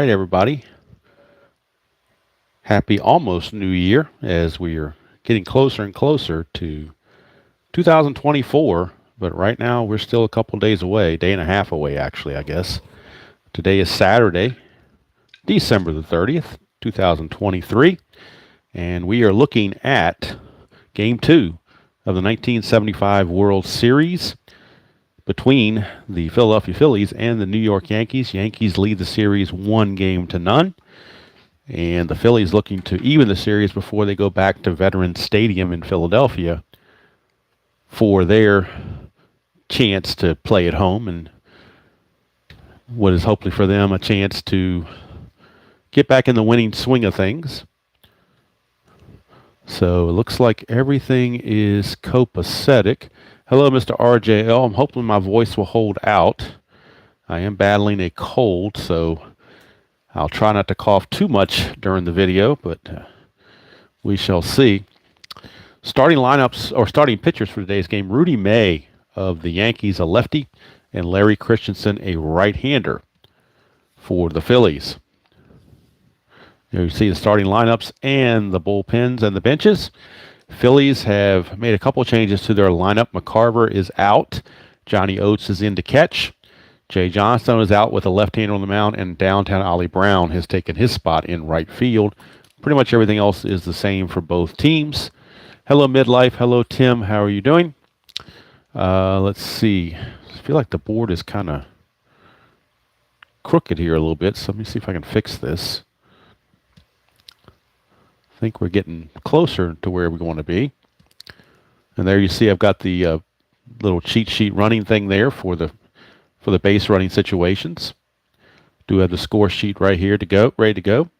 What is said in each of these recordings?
right, everybody. Happy almost New Year as we are getting closer and closer to 2024. But right now, we're still a couple days away, day and a half away, actually, I guess. Today is Saturday, December the 30th, 2023. And we are looking at Game 2 of the 1975 World Series between the Philadelphia Phillies and the New York Yankees. Yankees lead the series 1-0. And the Phillies looking to even the series before they go back to Veterans Stadium in Philadelphia for their chance to play at home and what is hopefully for them a chance to get back in the winning swing of things. So it looks like everything is copacetic. Hello, Mr. RJL. I'm hoping my voice will hold out. I am battling a cold, so I'll try not to cough too much during the video, but we shall see. Starting lineups or starting pitchers for today's game: Rudy May of the Yankees, a lefty, and Larry Christensen, a right-hander for the Phillies. You see the starting lineups and the bullpens and the benches. Phillies have made a couple changes to their lineup. McCarver is out. Johnny Oates is in to catch. Jay Johnstone is out with a left-hander on the mound, and downtown Ollie Brown has taken his spot in right field. Pretty much everything else is the same for both teams. Hello, Midlife. Hello, Tim. How are you doing? Let's see. I feel like the board is kind of crooked here a little bit, so let me see if I can fix this. I think we're getting closer to where we want to be. And there you see I've got the little cheat sheet running thing there for the base running situations. Do have the score sheet right here to go, ready to go.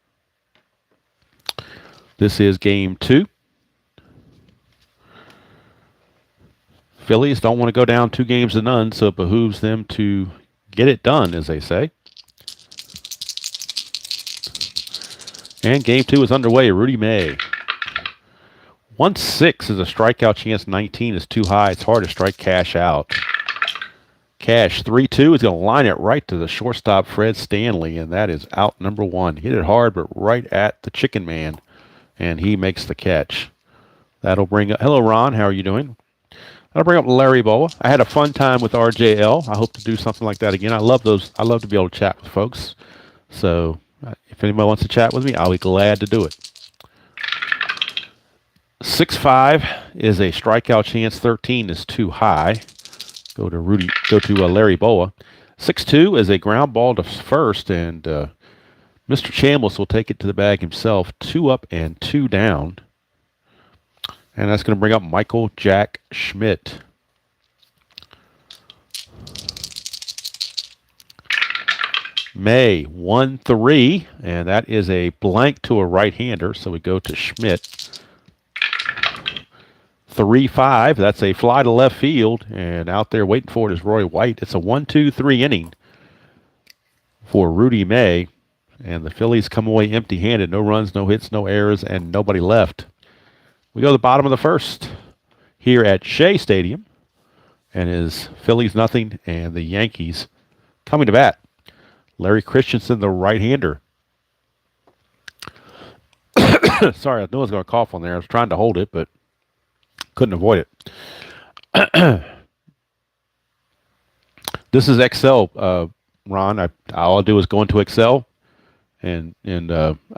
This is game 2. Phillies don't want to go down 2-0, so it behooves them to get it done, as they say. And game 2 is underway. Rudy May. 1-6 is a strikeout chance. 19 is too high. It's hard to strike Cash out. Cash 3-2 is going to line it right to the shortstop, Fred Stanley, and that is out number 1. Hit it hard, but right at the chicken man, and he makes the catch. That'll bring up... Hello, Ron. How are you doing? That'll bring up Larry Boa. I had a fun time with RJL. I hope to do something like that again. I love those. I love to be able to chat with folks. So if anybody wants to chat with me, I'll be glad to do it. 6-5 is a strikeout chance. 13 is too high. Go to Larry Boa. 6-2 is a ground ball to first, and Mr. Chambliss will take it to the bag himself. 2 up and 2 down. And that's going to bring up Michael Jack Schmidt. May 1-3, and that is a blank to a right-hander, so we go to Schmidt. 3-5, that's a fly to left field, and out there waiting for it is Roy White. It's a 1-2-3 inning for Rudy May, and the Phillies come away empty-handed. No runs, no hits, no errors, and nobody left. We go to the bottom of the first here at Shea Stadium, and is Phillies nothing, and the Yankees coming to bat. Larry Christensen, the right-hander. Sorry, I knew I was going to cough on there. I was trying to hold it, but couldn't avoid it. This is Excel, Ron. All I'll do is go into Excel, and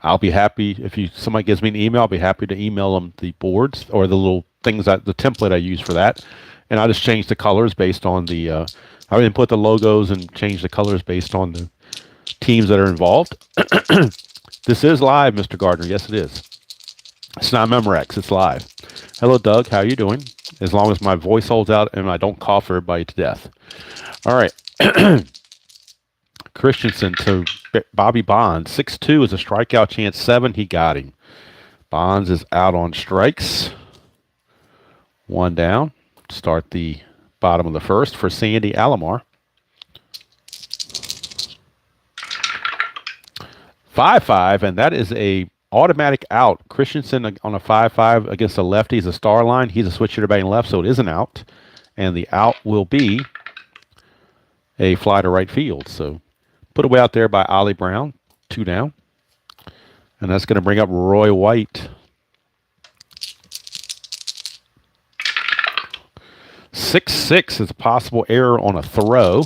I'll be happy if somebody gives me an email. I'll be happy to email them the boards or the little things the template I use for that, and I'll just change the colors based on the. I input the logos and change the colors based on the teams that are involved. This is live, Mr. Gardner. Yes, it is. It's not Memorex. It's live. Hello, Doug. How are you doing? As long as my voice holds out and I don't cough everybody to death. All right. Christensen to Bobby Bonds. 6-2 is a strikeout chance. 7, he got him. Bonds is out on strikes. 1 down. Start the bottom of the first for Sandy Alomar. 5-5, and that is a automatic out. Christensen on a 5-5 against a lefty is a star line. He's a switch hitter batting left, so it is an out. And the out will be a fly to right field. So put away out there by Ollie Brown. 2 down. And that's going to bring up Roy White. 6-6 is a possible error on a throw.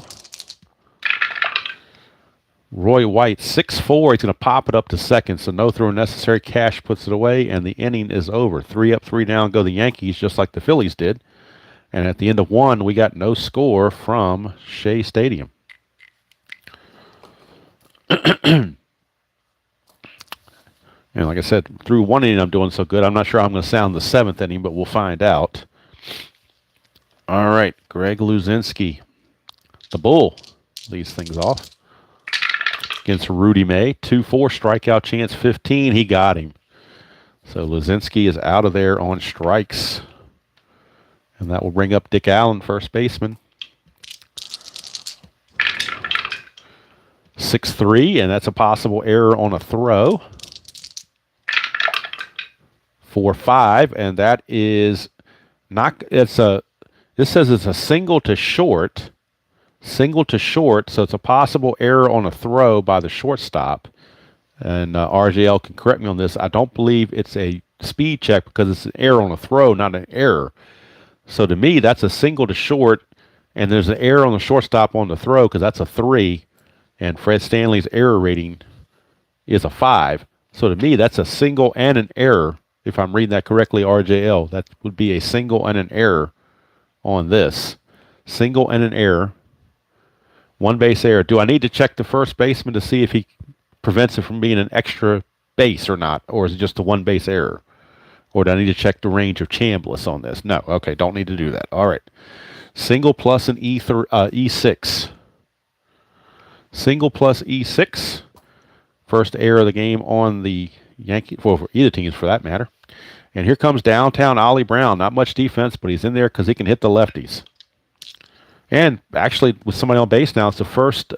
Roy White, 6-4. He's going to pop it up to second, so no throw necessary. Cash puts it away, and the inning is over. 3 up, 3 down go the Yankees, just like the Phillies did. And at the end of 1, we got no score from Shea Stadium. And like I said, through 1 inning, I'm doing so good. I'm not sure how I'm going to sound the 7th inning, but we'll find out. All right, Greg Luzinski, the Bull, leads things off against Rudy May. 2-4, strikeout chance 15. He got him. So Luzinski is out of there on strikes. And that will bring up Dick Allen, first baseman. 6-3, and that's a possible error on a throw. 4-5, and that is not, this says it's a single to short, so it's a possible error on a throw by the shortstop. And RJL can correct me on this. I don't believe it's a speed check because it's an error on a throw, not an error. So to me, that's a single to short, and there's an error on the shortstop on the throw because that's a 3, and Fred Stanley's error rating is a 5. So to me, that's a single and an error. If I'm reading that correctly, RJL, that would be a single and an error on this. Single and an error. 1 base error. Do I need to check the first baseman to see if he prevents it from being an extra base or not? Or is it just a 1 base error? Or do I need to check the range of Chambliss on this? No. Okay, don't need to do that. All right. Single plus an E6. Single plus E6. First error of the game on the Yankee, for either teams for that matter. And here comes downtown Ollie Brown. Not much defense, but he's in there because he can hit the lefties. And actually, with somebody on base now, it's the first.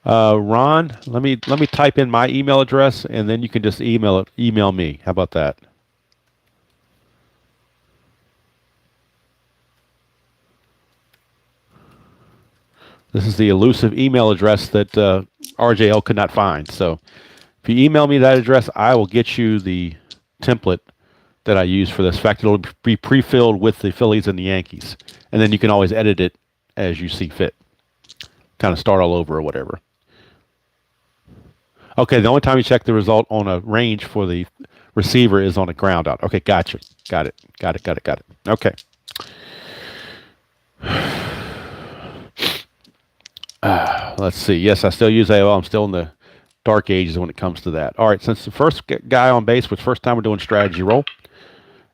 Ron, let me type in my email address, and then you can just email me. How about that? This is the elusive email address that RJL could not find. So if you email me that address, I will get you the template that I use for this. In fact, it'll be pre-filled with the Phillies and the Yankees. And then you can always edit it as you see fit. Kind of start all over or whatever. Okay, the only time you check the result on a range for the receiver is on a ground out. Okay, gotcha. Got it. Okay. Let's see. Yes, I still use AOL. I'm still in the dark ages when it comes to that. All right, since the first guy on base was first time we're doing strategy roll,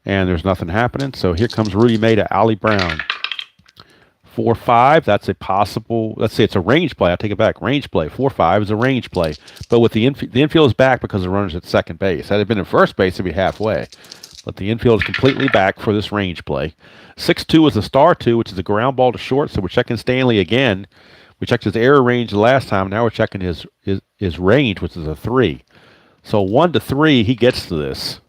and there's nothing happening, so here comes Rudy May to Ollie Brown. 4-5, that's a possible, let's say it's a range play. I take it back, range play. 4-5 is a range play. But with the infield is back because the runner's at second base. Had it been in first base, it'd be halfway. But the infield is completely back for this range play. 6-2 is a star 2, which is a ground ball to short, so we're checking Stanley again. We checked his error range the last time. Now we're checking his range, which is a 3. So 1-3, he gets to this.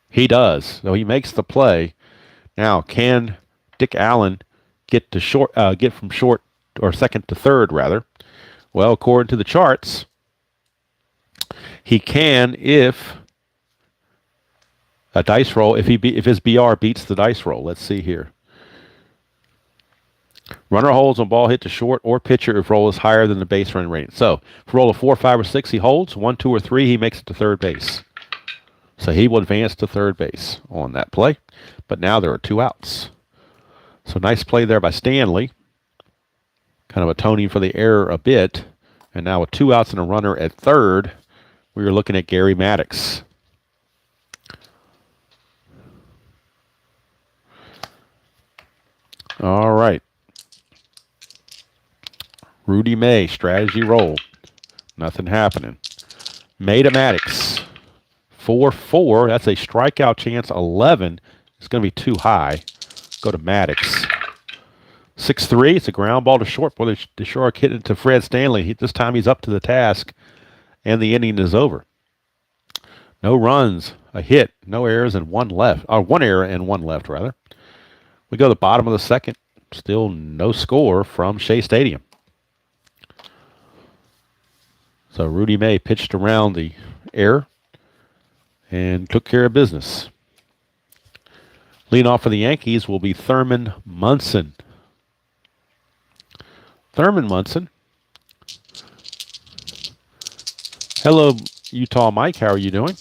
He does. So he makes the play. Now, can Dick Allen get to short? Get from short or second to third, rather? Well, according to the charts, he can if a dice roll. If his BR beats the dice roll. Let's see here. Runner holds on ball hit to short or pitcher if roll is higher than the base run rating. So if roll of 4, 5, or 6, he holds. 1, 2, or 3, he makes it to third base. So he will advance to third base on that play. But now there are 2 outs. So nice play there by Stanley. Kind of atoning for the error a bit. And now with 2 outs and a runner at third, we are looking at Gary Maddox. All right. Rudy May, strategy roll. Nothing happening. May to Maddox. 4-4. That's a strikeout chance. 11. It's going to be too high. Go to Maddox. 6-3. It's a ground ball to short. Boy, the shark hit it to Fred Stanley. This time he's up to the task, and the inning is over. No runs, a hit, no errors, and 1 left. Or 1 error and 1 left, rather. We go to the bottom of the second. Still no score from Shea Stadium. So Rudy May pitched around the error and took care of business. Leading off for the Yankees will be Thurman Munson. Thurman Munson. Hello, Utah Mike. How are you doing?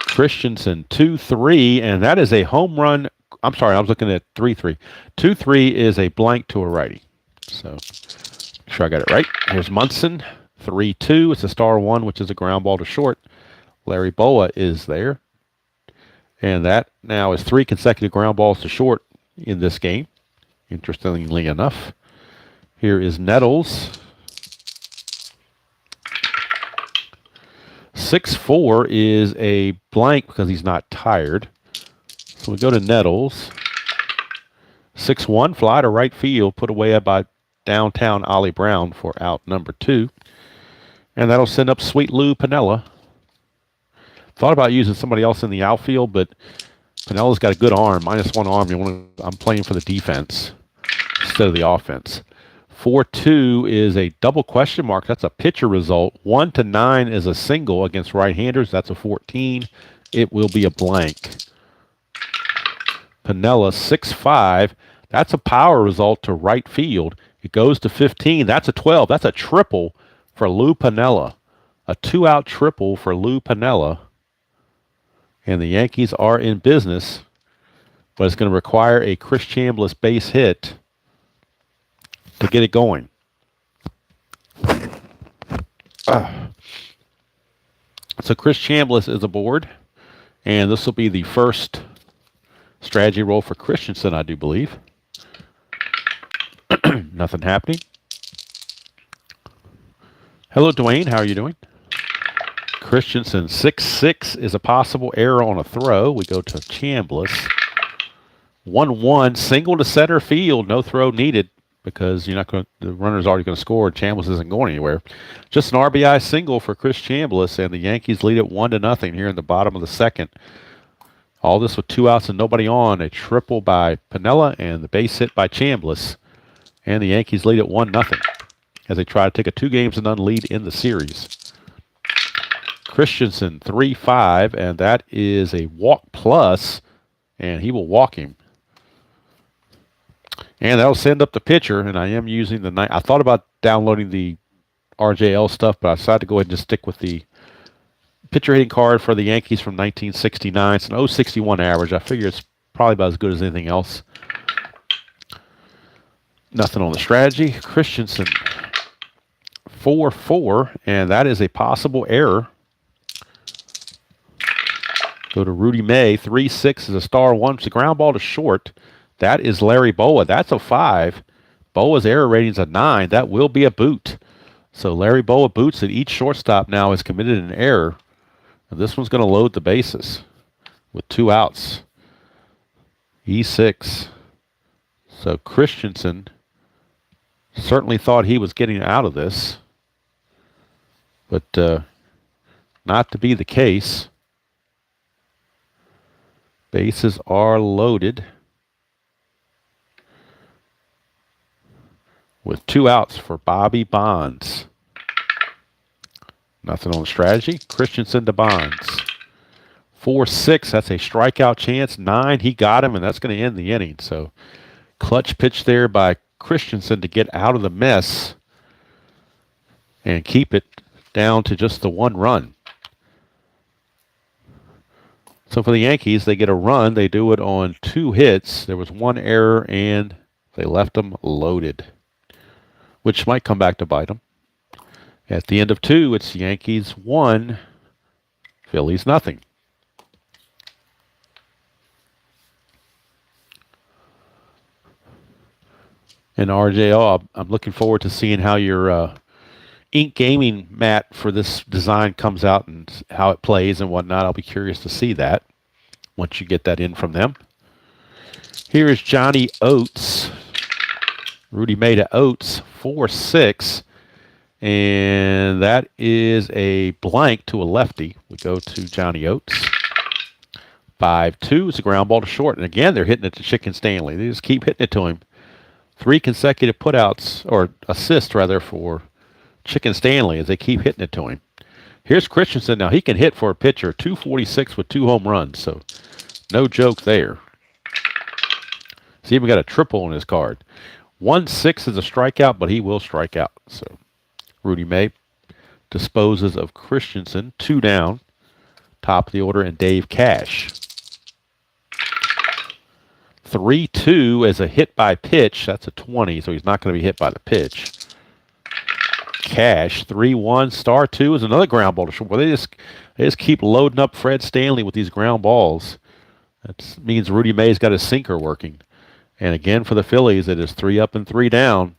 Christensen, 2-3, and that is a home run. I'm sorry, I was looking at 3-3. 2-3 is a blank to a righty. So, make sure I got it right. Here's Munson, 3-2. It's a star one, which is a ground ball to short. Larry Boa is there. And that now is 3 consecutive ground balls to short in this game, interestingly enough. Here is Nettles. 6-4 is a blank because he's not tired. So we go to Nettles. 6-1, fly to right field, put away by downtown Ollie Brown for out number 2. And that'll send up Sweet Lou Piniella. Thought about using somebody else in the outfield, but Pinella's got a good arm. -1 arm. I'm playing for the defense instead of the offense. 4-2 is a double question mark. That's a pitcher result. 1-9 is a single against right-handers. That's a 14. It will be a blank. Piniella, 6-5. That's a power result to right field. It goes to 15. That's a 12. That's a triple for Lou Piniella. A 2-out triple for Lou Piniella. And the Yankees are in business, but it's going to require a Chris Chambliss base hit to get it going. So Chris Chambliss is aboard, and this will be the first strategy roll for Christensen, I do believe. Nothing happening. Hello, Dwayne. How are you doing? Christensen, 6-6 is a possible error on a throw. We go to Chambliss. 1-1, single to center field. No throw needed because the runner's already going to score. Chambliss isn't going anywhere. Just an RBI single for Chris Chambliss, and the Yankees lead it 1-0 here in the bottom of the second. All this with 2 outs and nobody on. A triple by Piniella and the base hit by Chambliss. And the Yankees lead it 1-0 as they try to take a 2-0 lead in the series. Christensen, 3-5, and that is a walk plus, and he will walk him. And that'll send up the pitcher, and I am using the I thought about downloading the RJL stuff, but I decided to go ahead and just stick with the pitcher hitting card for the Yankees from 1969. It's an 0.61 average. I figure it's probably about as good as anything else. Nothing on the strategy. Christensen, 4-4, and that is a possible error. Go to Rudy May, 3-6 is a star one. It's a ground ball to short. That is Larry Boa. That's a 5. Boa's error rating's a 9. That will be a boot. So Larry Boa boots it. Each shortstop now has committed an error. And this one's going to load the bases with 2 outs. E6. So Christensen certainly thought he was getting out of this. But not to be the case. Bases are loaded with 2 outs for Bobby Bonds. Nothing on the strategy. Christensen to Bonds. 4-6, that's a strikeout chance. 9, he got him, and that's going to end the inning. So clutch pitch there by Christensen to get out of the mess and keep it down to just the 1 run. So for the Yankees, they get a run. They do it on 2 hits. There was 1 error, and they left them loaded, which might come back to bite them. At the end of 2, it's Yankees 1, Phillies nothing. And RJO, I'm looking forward to seeing how your ink gaming mat for this design comes out and how it plays and whatnot. I'll be curious to see that once you get that in from them. Here is Johnny Oates. Rudy May to Oates, 4-6. And that is a blank to a lefty. We go to Johnny Oates. 5-2 is a ground ball to short. And again, they're hitting it to Chicken Stanley. They just keep hitting it to him. 3 consecutive putouts, or assists rather, for Chicken Stanley as they keep hitting it to him. Here's Christensen now. He can hit for a pitcher. 246 with 2 home runs, so no joke there. He's even got a triple on his card. 1-6 is a strikeout, but he will strike out. So Rudy May disposes of Christensen. 2 down. Top of the order, and Dave Cash. 3-2 as a hit by pitch. That's a 20, so he's not going to be hit by the pitch. Cash, 3-1. Star 2 is another ground ball to short. Well, they just keep loading up Fred Stanley with these ground balls. That means Rudy May's got his sinker working. And again for the Phillies, it is 3 up and 3 down.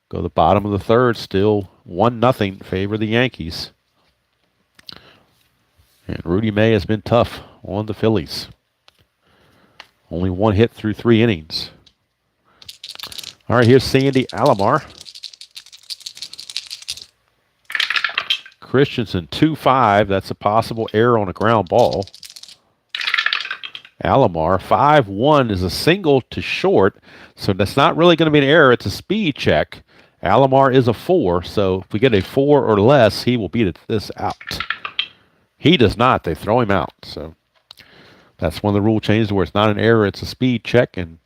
Go to the bottom of the third, still 1-0 favor the Yankees. And Rudy May has been tough on the Phillies. Only 1 hit through 3 innings. All right, here's Sandy Alomar. Christensen, 2-5. That's a possible error on a ground ball. Alomar, 5-1 is a single to short, so that's not really going to be an error. It's a speed check. Alomar is a 4, so if we get a 4 or less, he will beat this out. He does not. They throw him out. So that's one of the rule changes where it's not an error, it's a speed check, and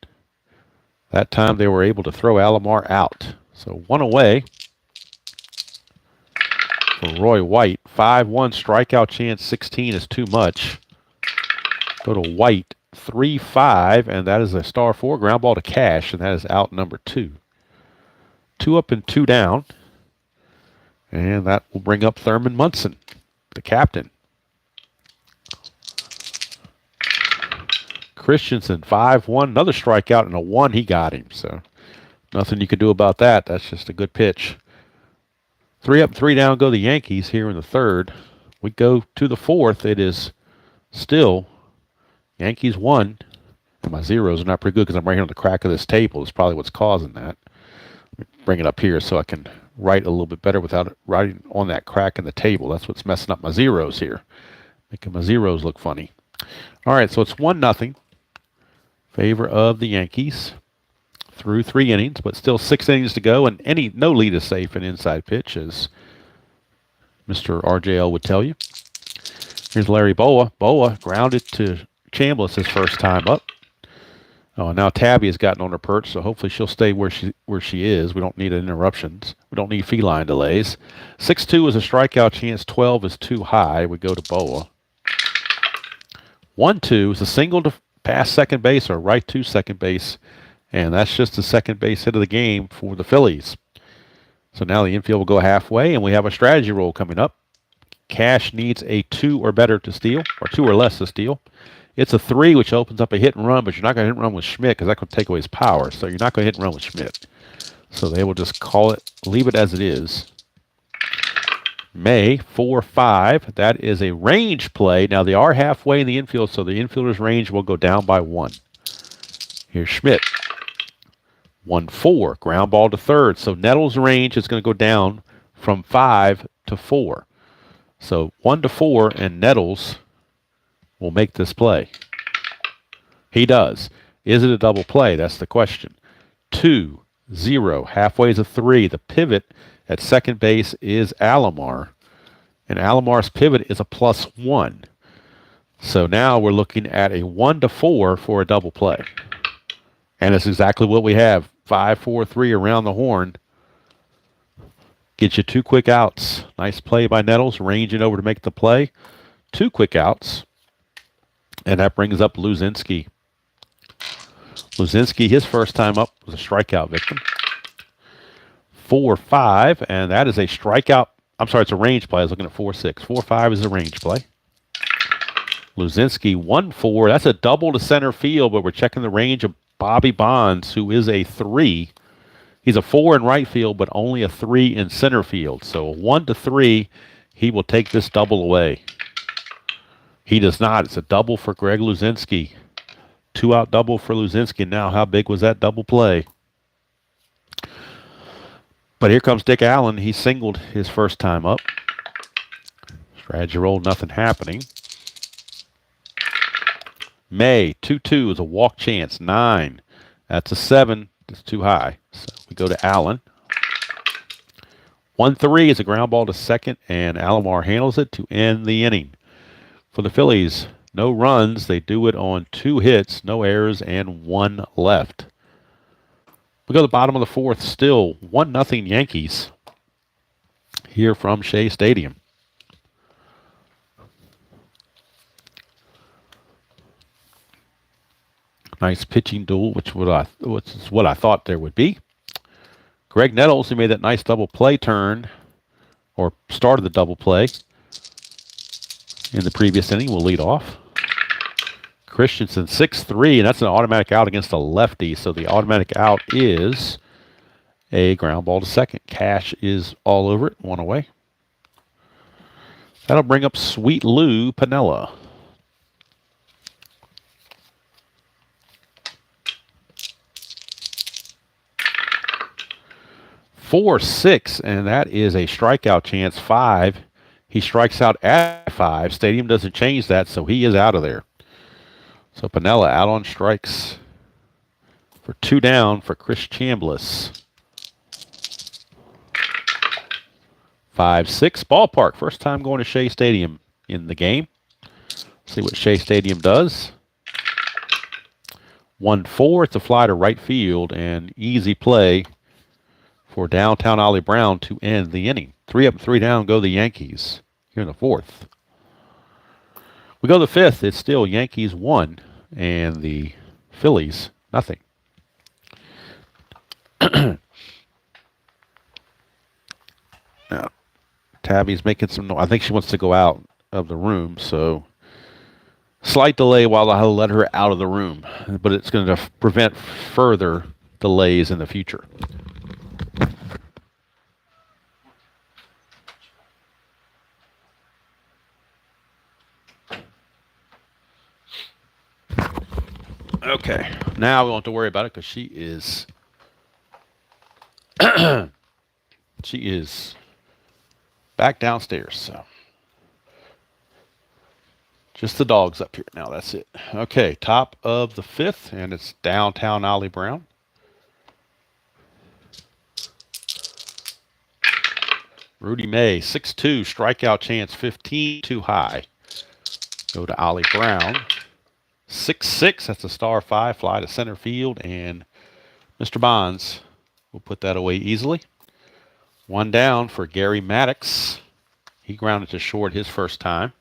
that time they were able to throw Alomar out. So 1 away for Roy White. 5-1 strikeout chance, 16 is too much. Go to White, 3-5, and that is a star 4 ground ball to Cash, and that is out number 2. 2 up and 2 down, and that will bring up Thurman Munson, the captain. Christensen, 5-1, another strikeout, and a 1 he got him, so nothing you could do about that. That's just a good pitch. 3 up, 3 down go the Yankees here in the third. We go to the fourth. It is still Yankees 1. And my zeros are not pretty good because I'm right here on the crack of this table. It's probably what's causing that. Let me bring it up here so I can write a little bit better without it writing on that crack in the table. That's what's messing up my zeros here. Making my zeros look funny. All right, so it's 1-0. Favor of the Yankees through 3 innings, but still 6 innings to go, and no lead is safe in inside pitch, as Mr. RJL would tell you. Here's Larry Boa. Boa grounded to Chambliss his first time up. Oh, now Tabby has gotten on her perch, so hopefully she'll stay where she is. We don't need interruptions. We don't need feline delays. 6-2 is a strikeout chance. 12 is too high. We go to Boa. 1-2 is a single to past second base or right to second base, and that's just the second base hit of the game for the Phillies. So now the infield will go halfway, and we have a strategy roll coming up. Cash needs a 2 or better to steal, or 2 or less to steal. It's a 3, which opens up a hit and run, but you're not going to hit and run with Schmidt because that's going to take away his power. So you're not going to hit and run with Schmidt. So they will just call it, leave it as it is. May, 4-5. That is a range play. Now they are halfway in the infield, so the infielder's range will go down by 1. Here's Schmidt. 1-4. Ground ball to third. So Nettles' range is going to go down from 5 to 4. So 1-4, and Nettles will make this play. He does. Is it a double play? That's the question. 2-0. Halfway is a 3. The pivot at second base is Alomar, and Alomar's pivot is a +1. So now we're looking at a 1-4 for a double play. And it's exactly what we have. 5-4-3 around the horn. Get you 2 quick outs. Nice play by Nettles, ranging over to make the play. 2 quick outs. And that brings up Luzinski. Luzinski, his first time up, was a strikeout victim. 4-5, and that is a strikeout. I'm sorry, it's a range play. I was looking at 4-6. 4-5 is a range play. Luzinski, 1-4. That's a double to center field, but we're checking the range of Bobby Bonds, who is a 3. He's a 4 in right field, but only a 3 in center field. So 1-3, he will take this double away. He does not. It's a double for Greg Luzinski. 2-out double for Luzinski. Now, how big was that double play? But here comes Dick Allen. He singled his first time up. Strategy roll, nothing happening. May, 2-2 is a walk chance. 9. That's a 7. It's too high. So we go to Allen. 1-3 is a ground ball to second, and Alomar handles it to end the inning. For the Phillies, no runs. They do it on 2 hits, no errors, and 1 left. We go to the bottom of the 4th, still 1-0 Yankees here from Shea Stadium. Nice pitching duel, which is what I thought there would be. Greg Nettles, who made that nice double play turn, or started the double play in the previous inning, will lead off. Christensen 6-3, and that's an automatic out against a lefty. So the automatic out is a ground ball to second. Cash is all over it, 1 away. That'll bring up Sweet Lou Piniella. Four, 6, and that is a strikeout chance. 5. He strikes out at 5. Stadium doesn't change that, so he is out of there. So Piniella out on strikes for 2 down for Chris Chambliss. 5-6 ballpark. First time going to Shea Stadium in the game. See what Shea Stadium does. 1-4. It's a fly to right field and easy play for downtown Ollie Brown to end the inning. 3 up, 3 down go the Yankees here in the 4th. We go to the 5th. It's still Yankees 1 and the Phillies nothing. Now, Tabby's making some noise. I think she wants to go out of the room, so slight delay while I let her out of the room, but it's going to prevent further delays in the future. Okay, now we don't have to worry about it because she is back downstairs. So just the dogs up here now. That's it. Okay, top of the 5th, and it's downtown Ollie Brown. Rudy May 6-2 strikeout chance 15 too high. Go to Ollie Brown. 6-6, that's a star 5 fly to center field, and Mr. Bonds will put that away easily. 1 down for Gary Maddox. He grounded to short his first time.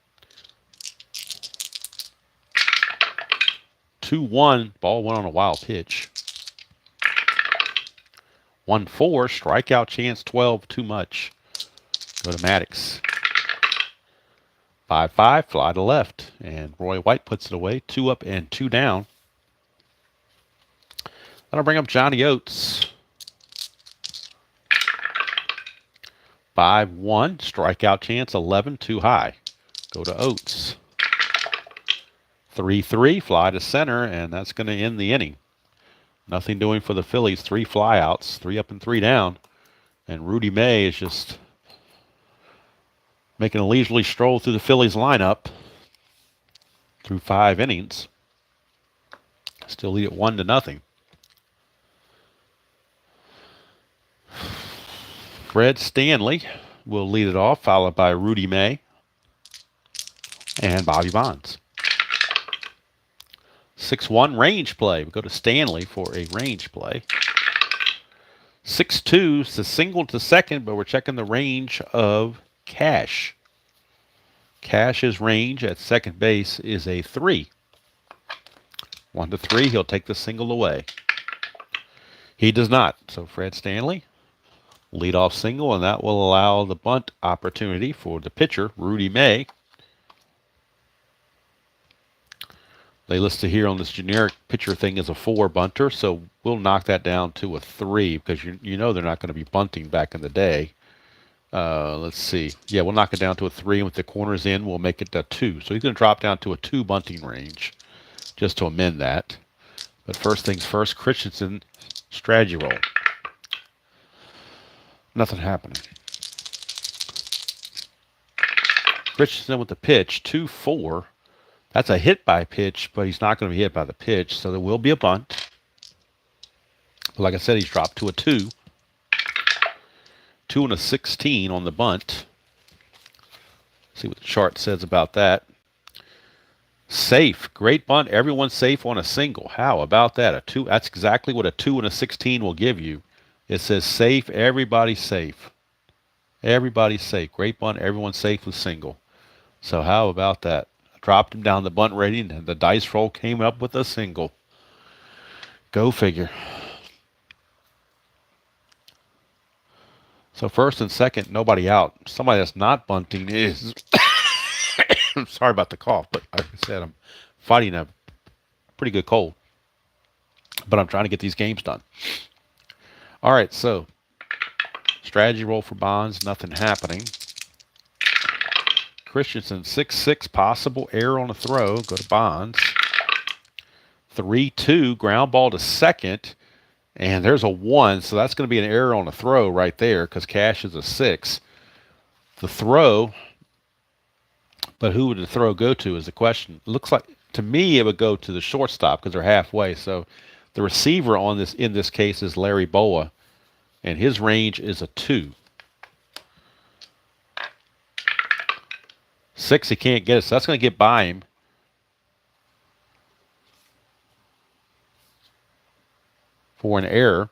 2-1, ball went on a wild pitch. 1-4, strikeout chance 12, too much. Go to Maddox. 5-5, fly to left, and Roy White puts it away. 2 up and 2 down. That'll bring up Johnny Oates. 5-1, strikeout chance 11, too high. Go to Oates. 3-3, fly to center, and that's going to end the inning. Nothing doing for the Phillies. 3 flyouts, 3 up and 3 down, and Rudy May is just making a leisurely stroll through the Phillies lineup through 5 innings. Still lead at 1-0. Fred Stanley will lead it off, followed by Rudy May and Bobby Bonds. 6-1 range play. We go to Stanley for a range play. 6-2 is a single to second, but we're checking the range of Cash. Cash's range at second base is a 3. 1-3, he'll take the single away. He does not. So Fred Stanley, leadoff single, and that will allow the bunt opportunity for the pitcher, Rudy May. They listed here on this generic pitcher thing as a 4 bunter, so we'll knock that down to a 3 because you know they're not going to be bunting back in the day. Let's see. Yeah, we'll knock it down to a 3, and with the corners in, we'll make it a 2. So he's going to drop down to a 2 bunting range just to amend that. But first things first, Christensen, strategy roll. Nothing happening. Christensen with the pitch, 2-4. That's a hit by pitch, but he's not going to be hit by the pitch, so there will be a bunt. Like I said, he's dropped to a 2. 2 and a 16 on the bunt. See what the chart says about that. Safe. Great bunt. Everyone's safe on a single. How about that? A 2. That's exactly what a 2 and a 16 will give you. It says safe. Everybody's safe. Everybody's safe. Great bunt. Everyone's safe with single. So how about that? I dropped him down the bunt rating, and the dice roll came up with a single. Go figure. So first and second, nobody out. Somebody that's not bunting is... I'm sorry about the cough, but like I said, I'm fighting a pretty good cold. But I'm trying to get these games done. All right, so strategy roll for Bonds, nothing happening. Christensen, 6-6, possible error on the throw. Go to Bonds. 3-2, ground ball to second. And there's a 1, so that's going to be an error on the throw right there because Cash is a 6. The throw... But who would the throw go to is the question. It looks like, to me, it would go to the shortstop because they're halfway. So the receiver on this, in this case, is Larry Boa, and his range is a 2. 6, he can't get it, so that's going to get by him. For an error.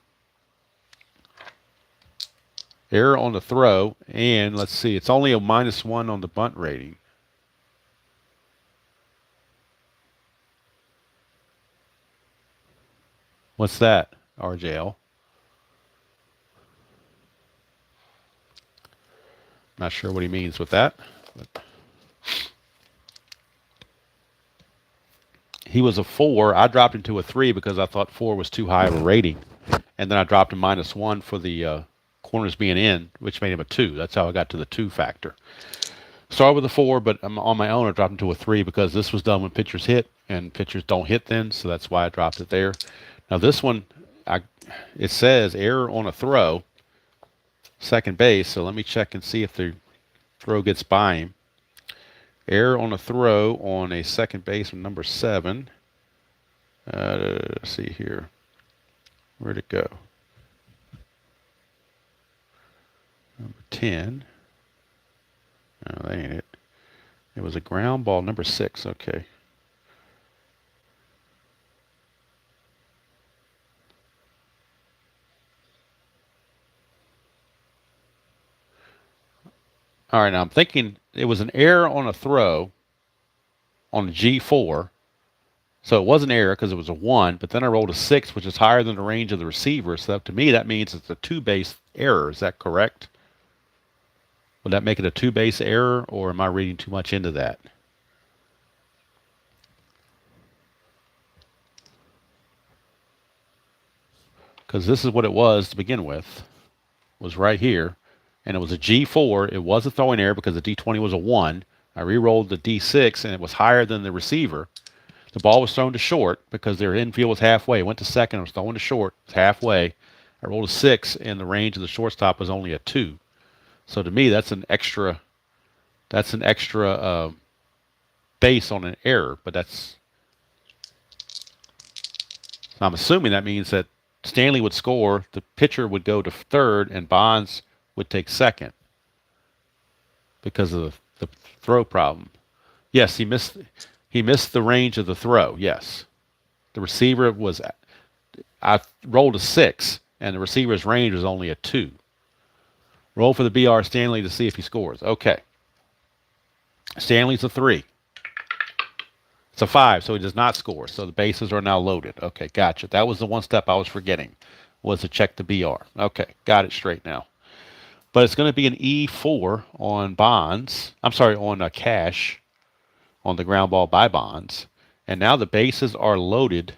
Error on the throw, and let's see, it's only a -1 on the bunt rating. What's that, RJL? Not sure what he means with that. But he was a 4. I dropped him to a 3 because I thought 4 was too high of a rating. And then I dropped him -1 for the corners being in, which made him a 2. That's how I got to the 2 factor. Started with a 4, but I'm on my own. I dropped him to a 3 because this was done when pitchers hit, and pitchers don't hit then, so that's why I dropped it there. Now this one, it says error on a throw, second base. So let me check and see if the throw gets by him. Error on a throw on a second base from number 7. Let's see here. Where'd it go? Number 10. No, that ain't it. It was a ground ball, number 6. Okay. All right, now I'm thinking it was an error on a throw on a G4. So it was an error because it was a 1, but then I rolled a 6, which is higher than the range of the receiver. So to me, that means it's a 2-base error. Is that correct? Would that make it a 2-base error, or am I reading too much into that? Because this is what it was to begin with, was right here. And it was a G4. It was a throwing error because the D20 was a 1. I re-rolled the D6, and it was higher than the receiver. The ball was thrown to short because their infield was halfway. It went to second. It was thrown to short. It was halfway. I rolled a 6, and the range of the shortstop was only a 2. So to me, that's an extra base on an error. But that's... I'm assuming that means that Stanley would score, the pitcher would go to third, and Bonds would take second because of the throw problem. Yes, he missed the range of the throw. Yes, the receiver was. I rolled a 6, and the receiver's range was only a 2. Roll for the BR Stanley to see if he scores. Okay, Stanley's a 3. It's a 5, so he does not score. So the bases are now loaded. Okay, gotcha. That was the one step I was forgetting, was to check the BR. Okay, got it straight now. But it's going to be an E4 on Bonds. I'm sorry, on Cash, on the ground ball by Bonds. And now the bases are loaded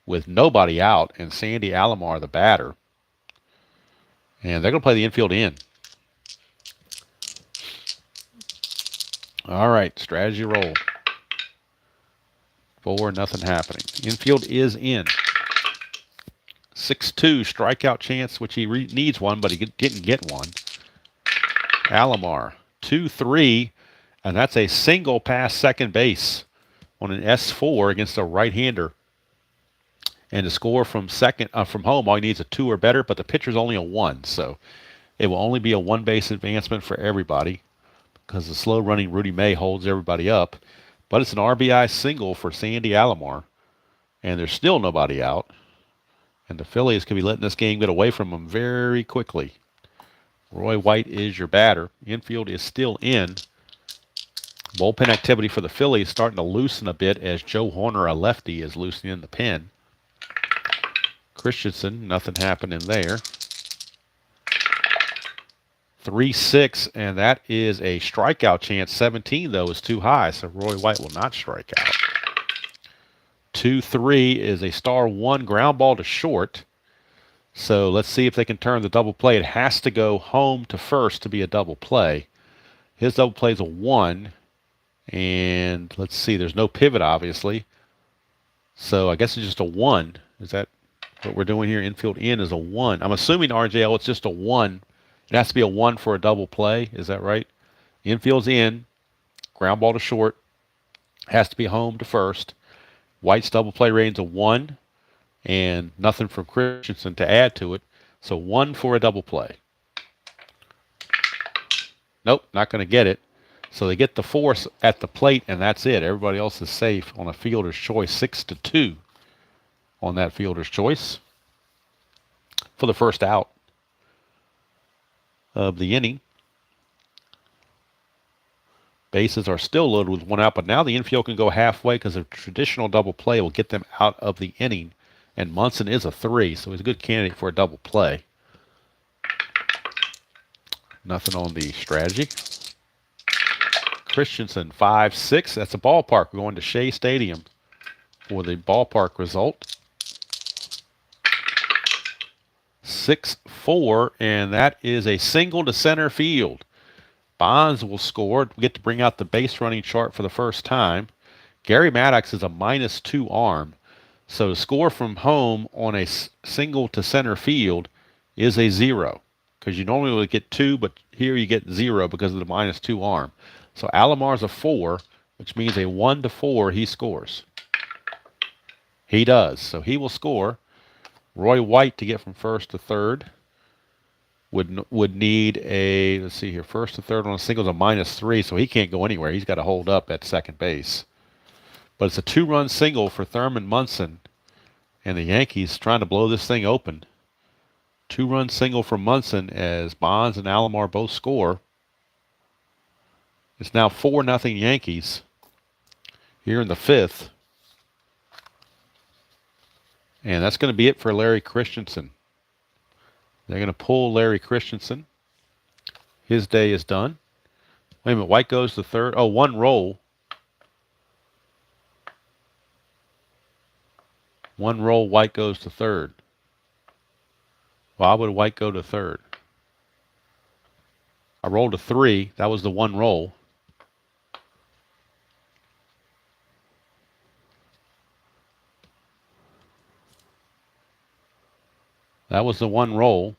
with nobody out and Sandy Alomar, the batter. And they're going to play the infield in. All right, strategy roll. 4, nothing happening. Infield is in. 6-2 strikeout chance, which he needs one, but he didn't get one. Alomar, 2-3, and that's a single past second base on an S4 against a right-hander. And to score from from home, all you need is a 2 or better, but the pitcher's only a 1. So it will only be a 1-base advancement for everybody because the slow-running Rudy May holds everybody up. But it's an RBI single for Sandy Alomar, and there's still nobody out. And the Phillies could be letting this game get away from them very quickly. Roy White is your batter. Infield is still in. Bullpen activity for the Phillies starting to loosen a bit as Joe Horner, a lefty, is loosening the pen. Christensen, nothing happening there. 3-6, and that is a strikeout chance. 17, though, is too high, so Roy White will not strike out. 2-3 is a star 1 ground ball to short. So let's see if they can turn the double play. It has to go home to first to be a double play. His double play is a 1. And let's see, there's no pivot, obviously. So I guess it's just a 1. Is that what we're doing here? Infield in is a 1. I'm assuming, RJL, it's just a 1. It has to be a 1 for a double play. Is that right? Infield's in. Ground ball to short. Has to be home to first. White's double play rating's a 1. And nothing from Christensen to add to it. So 1 for a double play. Nope, not going to get it. So they get the force at the plate, and that's it. Everybody else is safe on a fielder's choice. 6-2 on that fielder's choice for the first out of the inning. Bases are still loaded with 1 out, but now the infield can go halfway because a traditional double play will get them out of the inning. And Munson is a 3, so he's a good candidate for a double play. Nothing on the strategy. Christensen, 5-6. That's a ballpark. We're going to Shea Stadium for the ballpark result. 6-4, and that is a single to center field. Bonds will score. We get to bring out the base running chart for the first time. Gary Maddox is a -2 arm. So to score from home on a single to center field is a 0. Because you normally would get 2, but here you get 0 because of the -2 arm. So Alomar's a 4, which means a 1-4 he scores. He does. So he will score. Roy White to get from first to third would need a, let's see here, first to third on a single is a -3, so he can't go anywhere. He's got to hold up at second base. But it's a 2-run single for Thurman Munson, and the Yankees trying to blow this thing open. 2-run single for Munson as Bonds and Alomar both score. It's now 4-0 Yankees here in the 5th. And that's going to be it for Larry Christensen. They're going to pull Larry Christensen. His day is done. Wait a minute, White goes to third. Oh, 1 roll. 1 roll, White goes to third. Why would White go to third? I rolled a 3. That was the 1 roll. That was the 1 roll.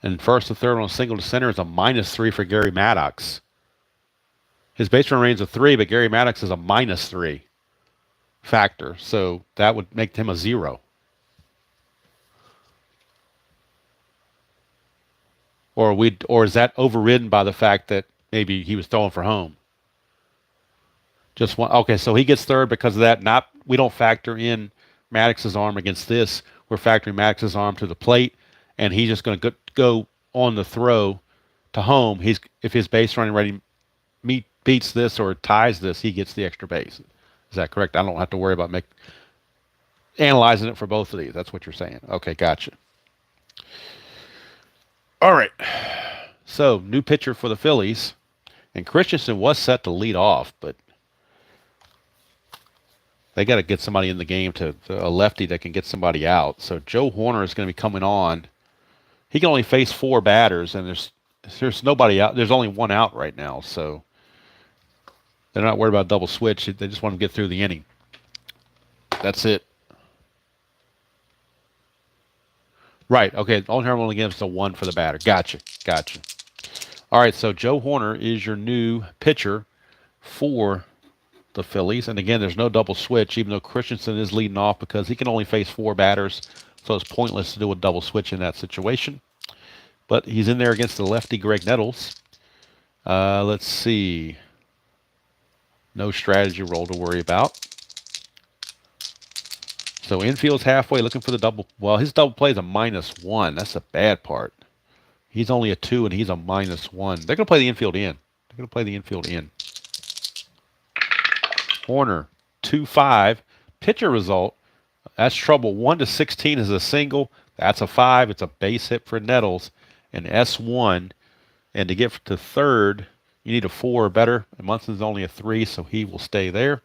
And first to third on a single to center is a -3 for Gary Maddox. His base run rating's a 3, but Gary Maddox is a -3 factor. So that would make him a 0. Or is that overridden by the fact that maybe he was throwing for home? Just one. Okay, so he gets third because of that. We don't factor in Maddox's arm against this. We're factoring Maddox's arm to the plate, and he's just going to go on the throw to home. If his base running rating beats this or ties this, he gets the extra base. Is that correct? I don't have to worry about analyzing it for both of these. That's what you're saying. Okay, gotcha. All right. So, new pitcher for the Phillies. And Christensen was set to lead off, but they got to get somebody in the game a lefty that can get somebody out. So Joe Horner is going to be coming on. He can only face 4 batters, and there's nobody out. There's only 1 out right now, so they're not worried about double switch. They just want to get through the inning. That's it. Right. Okay. Only harm only gives a 1 for the batter. Gotcha. All right. So Joe Horner is your new pitcher for the Phillies. And again, there's no double switch, even though Christensen is leading off because he can only face 4 batters. So it's pointless to do a double switch in that situation. But he's in there against the lefty Greg Nettles. Let's see. No strategy roll to worry about. So infield's halfway looking for the double. Well, his double play is a -1. That's the bad part. He's only a 2 and he's a -1. They're going to play the infield in. They're going to play the infield in. Hoerner, 2-5. Pitcher result. That's trouble. 1-16 is a single. That's a 5. It's a base hit for Nettles. And S1. And to get to third, you need a 4 or better. And Munson's only a 3, so he will stay there.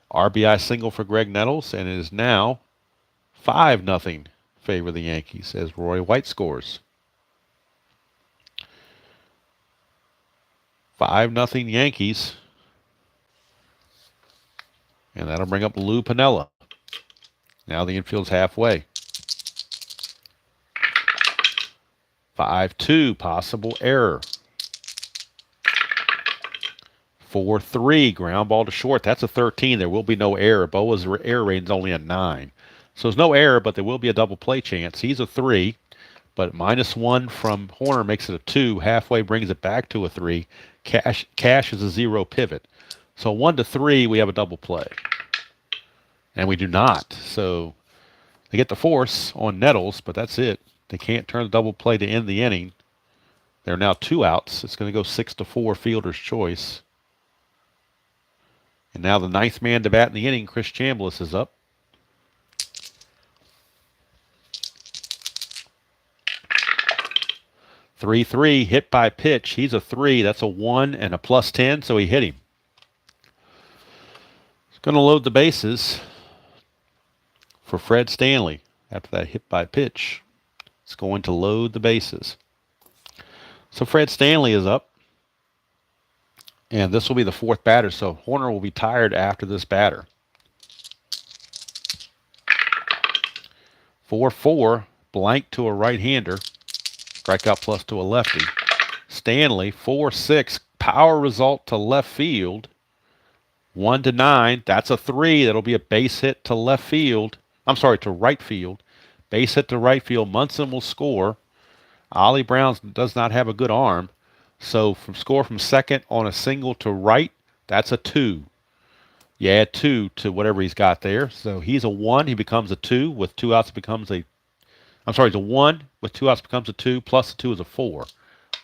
RBI single for Greg Nettles, and it is now 5-0 favor the Yankees as Roy White scores. 5-0 Yankees. And that'll bring up Lou Piniella. Now the infield's halfway. 5-2, possible error. 4-3, ground ball to short. That's a 13. There will be no error. Boa's error rating is only a 9. So there's no error, but there will be a double play chance. He's a 3, but -1 from Hoerner makes it a 2. Halfway brings it back to a 3. Cash is a 0 pivot. So 1-3, we have a double play. And we do not. So they get the force on Nettles, but that's it. They can't turn the double play to end the inning. There are now 2 outs. It's going to go 6-4, fielder's choice. And now the 9th man to bat in the inning, Chris Chambliss, is up. (3-3) hit by pitch. He's a 3. That's a 1 and a +10, so he hit him. He's going to load the bases for Fred Stanley after that hit by pitch. It's going to load the bases. So Fred Stanley is up. And this will be the 4th batter, so Hoerner will be tired after this batter. 4-4, blank to a right-hander. Strikeout plus to a lefty. Stanley, 4-6, power result to left field. 1-9, that's a 3. That'll be a base hit to left field. I'm sorry, to right field. Base hit to right field. Munson will score. Ollie Brown does not have a good arm. So score from second on a single to right, that's a 2. You add 2 to whatever he's got there. So he's a 1. He becomes a 2. With 2 outs becomes a... I'm sorry, he's a 1. With 2 outs becomes a 2. Plus a 2 is a 4.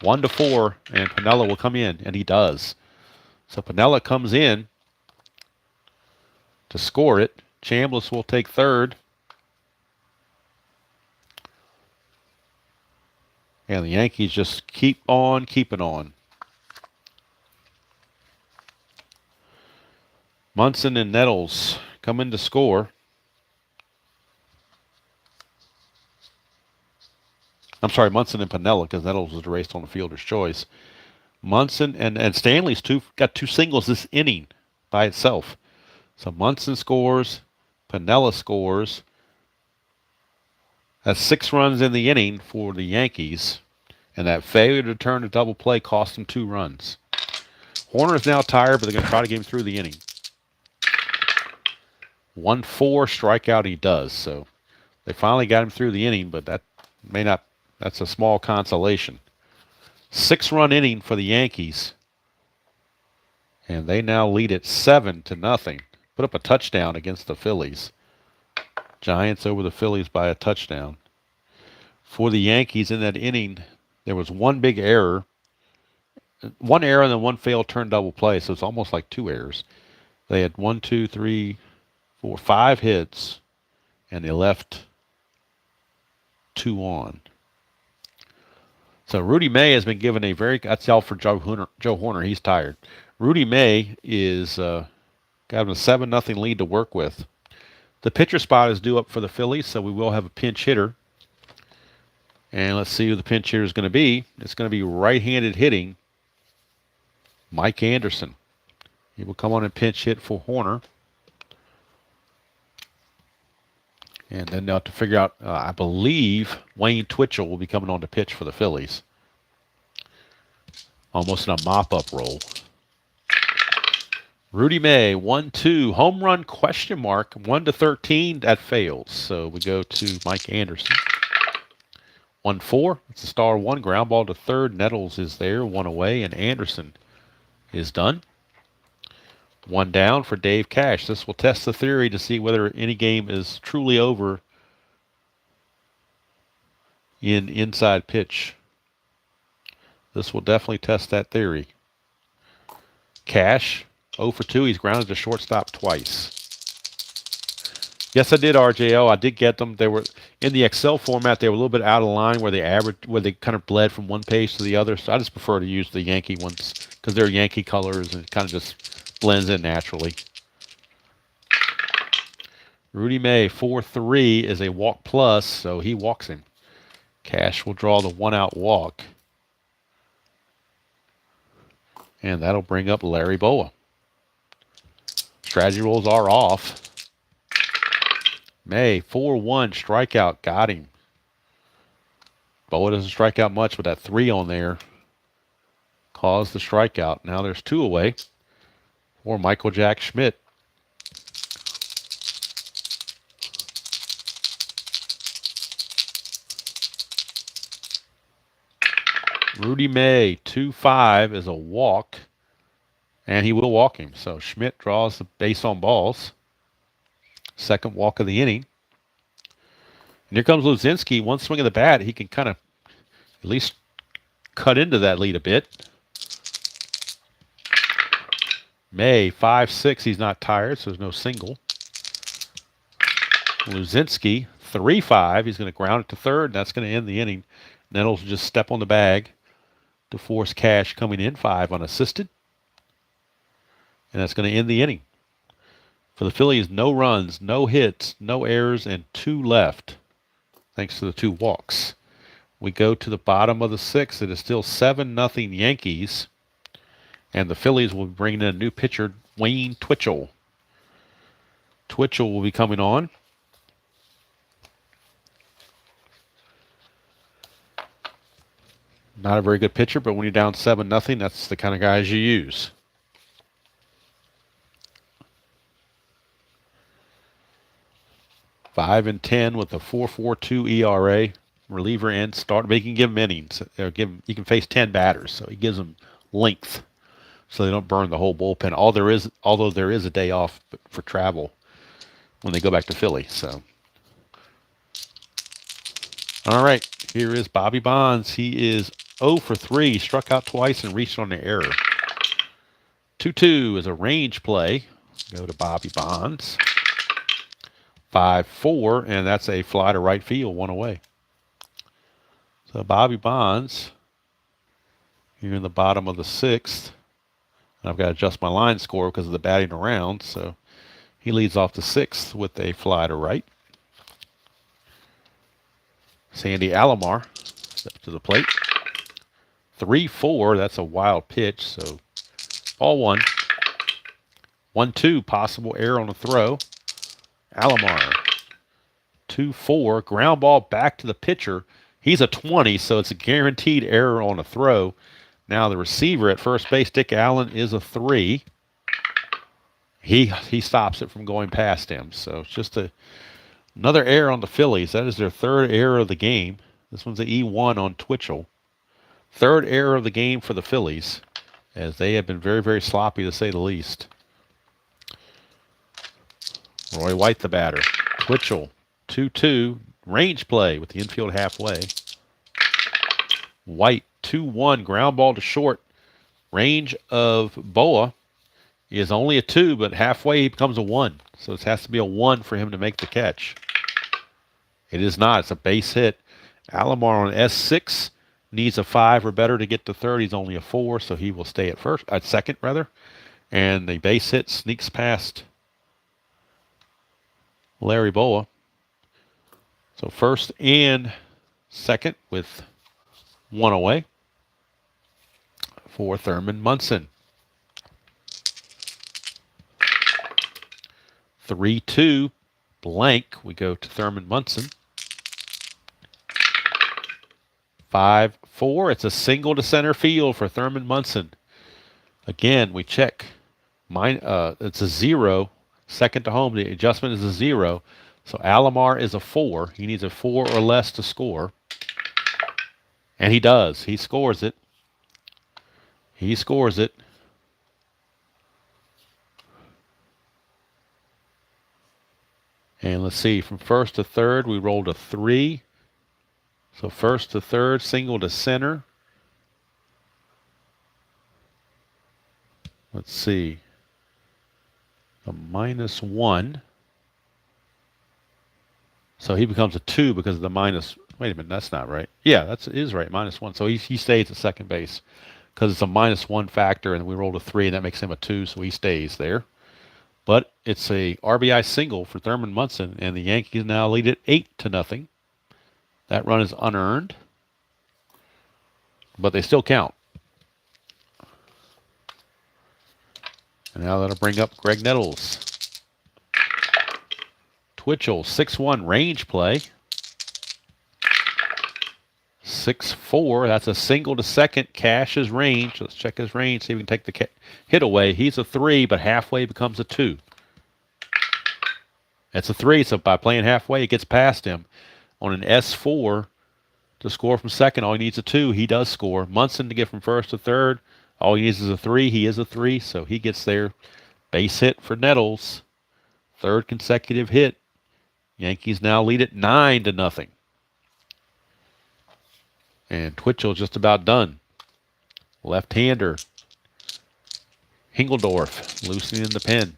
1-4, and Piniella will come in, and he does. So Piniella comes in to score it. Chambliss will take third. And the Yankees just keep on keeping on. Munson and Nettles come in to score. I'm sorry, Munson and Piniella, because Nettles was erased on the fielder's choice. Munson and Stanley's got 2 singles this inning by itself. So Munson scores, Piniella scores. That's 6 runs in the inning for the Yankees, and that failure to turn a double play cost them 2 runs. Hoerner is now tired, but they're going to try to get him through the inning. 1-4 strikeout he does, so they finally got him through the inning, but that may not. That's a small consolation. 6-run inning for the Yankees, and they now lead it 7-0. Put up a touchdown against the Phillies. Giants over the Phillies by a touchdown. For the Yankees in that inning, there was 1 big error. 1 error and then 1 failed turn double play, so it's almost like 2 errors. They had 1, 2, 3, 4, 5 hits, and they left 2 on. So Rudy May has been given a very... That's all for Joe Hoerner. He's tired. Rudy May is got a 7-0 lead to work with. The pitcher spot is due up for the Phillies, so we will have a pinch hitter. And let's see who the pinch hitter is going to be. It's going to be right-handed hitting Mike Anderson. He will come on and pinch hit for Hoerner. And then they'll have to figure out, I believe Wayne Twitchell will be coming on to pitch for the Phillies. Almost in a mop-up role. Rudy May, 1-2. Home run question mark, 1-13. That fails. So we go to Mike Anderson. 1-4. It's a star one. Ground ball to third. Nettles is there, one away, and Anderson is done. One down for Dave Cash. This will test the theory to see whether any game is truly over in inside pitch. This will definitely test that theory. Cash, 0 for 2. He's grounded to shortstop twice. Yes, I did, RJL. I did get them. They were in the Excel format. They were a little bit out of line where they kind of bled from one page to the other. So I just prefer to use the Yankee ones because they're Yankee colors and it kind of just blends in naturally. Rudy May, 4-3 is a walk plus, so he walks him. Cash will draw the one-out walk. And that'll bring up Larry Bowa. Strategy rolls are off. May, 4-1 strikeout, got him. Bowa doesn't strike out much, but that 3 on there caused the strikeout. Now there's 2 away for Michael Jack Schmidt. Rudy May, 2-5 is a walk, and he will walk him. So Schmidt draws the base on balls. Second walk of the inning. And here comes Luzinski. One swing of the bat, he can kind of at least cut into that lead a bit. May, 5-6. He's not tired, so there's no single. Luzinski, 3-5. He's going to ground it to third, and that's going to end the inning. Nettles will just step on the bag to force Cash coming in, 5 unassisted. And that's going to end the inning. For the Phillies, no runs, no hits, no errors, and 2 left, thanks to the 2 walks. We go to the bottom of the 6th. It is still 7-0 Yankees. And the Phillies will be bringing in a new pitcher, Wayne Twitchell. Twitchell will be coming on. Not a very good pitcher, but when you're down 7-0, that's the kind of guys you use. Five and 10 with a 4.42 ERA, reliever and starter. But you can give them innings. You can face 10 batters, so he gives them length, so they don't burn the whole bullpen. Although there is a day off for travel when they go back to Philly. So, all right, here is Bobby Bonds. He is 0 for 3, struck out twice and reached on an error. 2-2 is a range play. Go to Bobby Bonds. 5-4, and that's a fly to right field, 1 away. So Bobby Bonds, here in the bottom of the 6th. And I've got to adjust my line score because of the batting around. So he leads off the 6th with a fly to right. Sandy Alomar steps to the plate. 3-4, that's a wild pitch. So ball 1. 1-2, possible error on the throw. Alomar, 2-4, ground ball back to the pitcher. He's a 20, so it's a guaranteed error on a throw. Now the receiver at first base, Dick Allen, is a 3. He stops it from going past him. So it's just another error on the Phillies. That is their 3rd error of the game. This one's an E1 on Twitchell. 3rd error of the game for the Phillies, as they have been very, very sloppy to say the least. Roy White, the batter. Twitchell, 2-2. Range play with the infield halfway. White, 2-1. Ground ball to short. Range of Bowa is only a 2, but halfway he becomes a 1. So it has to be a 1 for him to make the catch. It is not. It's a base hit. Alomar on S6 needs a 5 or better to get to third. He's only a 4, so he will stay at second. And the base hit sneaks past Larry Bowa. So first and second with 1 away for Thurman Munson. 3-2 blank. We go to Thurman Munson. 5-4. It's a single to center field for Thurman Munson. Again, we check It's a 0. Second to home, the adjustment is a 0. So Alomar is a 4. He needs a 4 or less to score. And he does. He scores it. He scores it. And let's see, from first to third, we rolled a 3. So first to third, single to center. Let's see. A -1. So he becomes a 2 because of the minus. Wait a minute, that's not right. Yeah, that is right, -1. So he stays at second base because it's a -1 factor, and we rolled a 3, and that makes him a 2, so he stays there. But it's a RBI single for Thurman Munson, and the Yankees now lead it 8-0. That run is unearned, but they still count. And now that'll bring up Greg Nettles. Twitchell, 6-1 range play. 6-4, that's a single to second. Cash is range. Let's check his range, see if we can take the hit away. He's a 3, but halfway becomes a 2. It's a 3, so by playing halfway, it gets past him. On an S4 to score from second, all he needs is a 2. He does score. Munson to get from first to third, all he needs is a 3. He is a 3, so he gets there. Base hit for Nettles. Third consecutive hit. Yankees now lead it 9-0. And Twitchell just about done. Left-hander. Hingeldorf loosening the pen.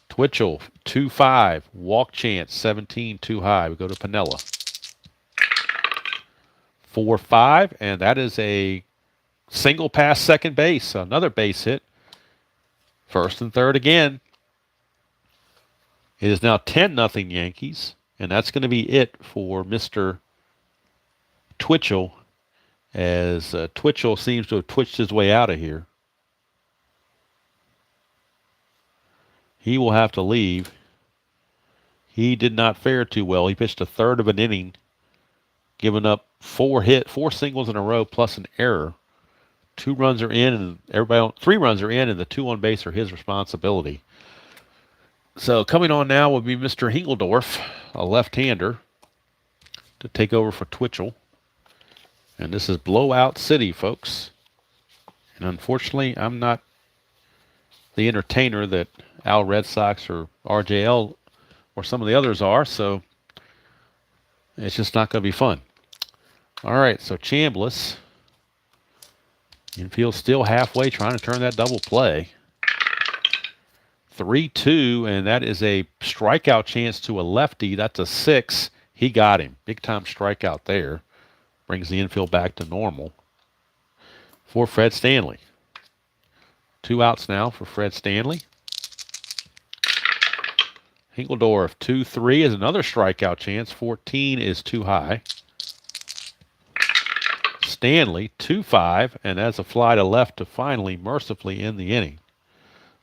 Twitchell, 2-5. Walk chance, 17, too high. We go to Piniella. 4-5, and that is a single past second base. Another base hit. First and third again. It is now 10-0 Yankees, and that's going to be it for Mr. Twitchell, as Twitchell seems to have twitched his way out of here. He will have to leave. He did not fare too well. He pitched a third of an inning, giving up 4 singles in a row plus an error. 2 runs are in, and 3 runs are in, and the 2 on base are his responsibility. So coming on now will be Mr. Hingeldorf, a left-hander, to take over for Twitchell. And this is blowout city, folks. And unfortunately, I'm not the entertainer that Al Red Sox or RJL or some of the others are, so it's just not going to be fun. All right, so Chambliss. Infield still halfway, trying to turn that double play. 3-2, and that is a strikeout chance to a lefty. That's a 6. He got him. Big-time strikeout there. Brings the infield back to normal for Fred Stanley. 2 outs now for Fred Stanley. Hingeldorf, 2-3 is another strikeout chance. 14 is too high. Stanley, 2-5, and that's a fly to left to finally mercifully end the inning.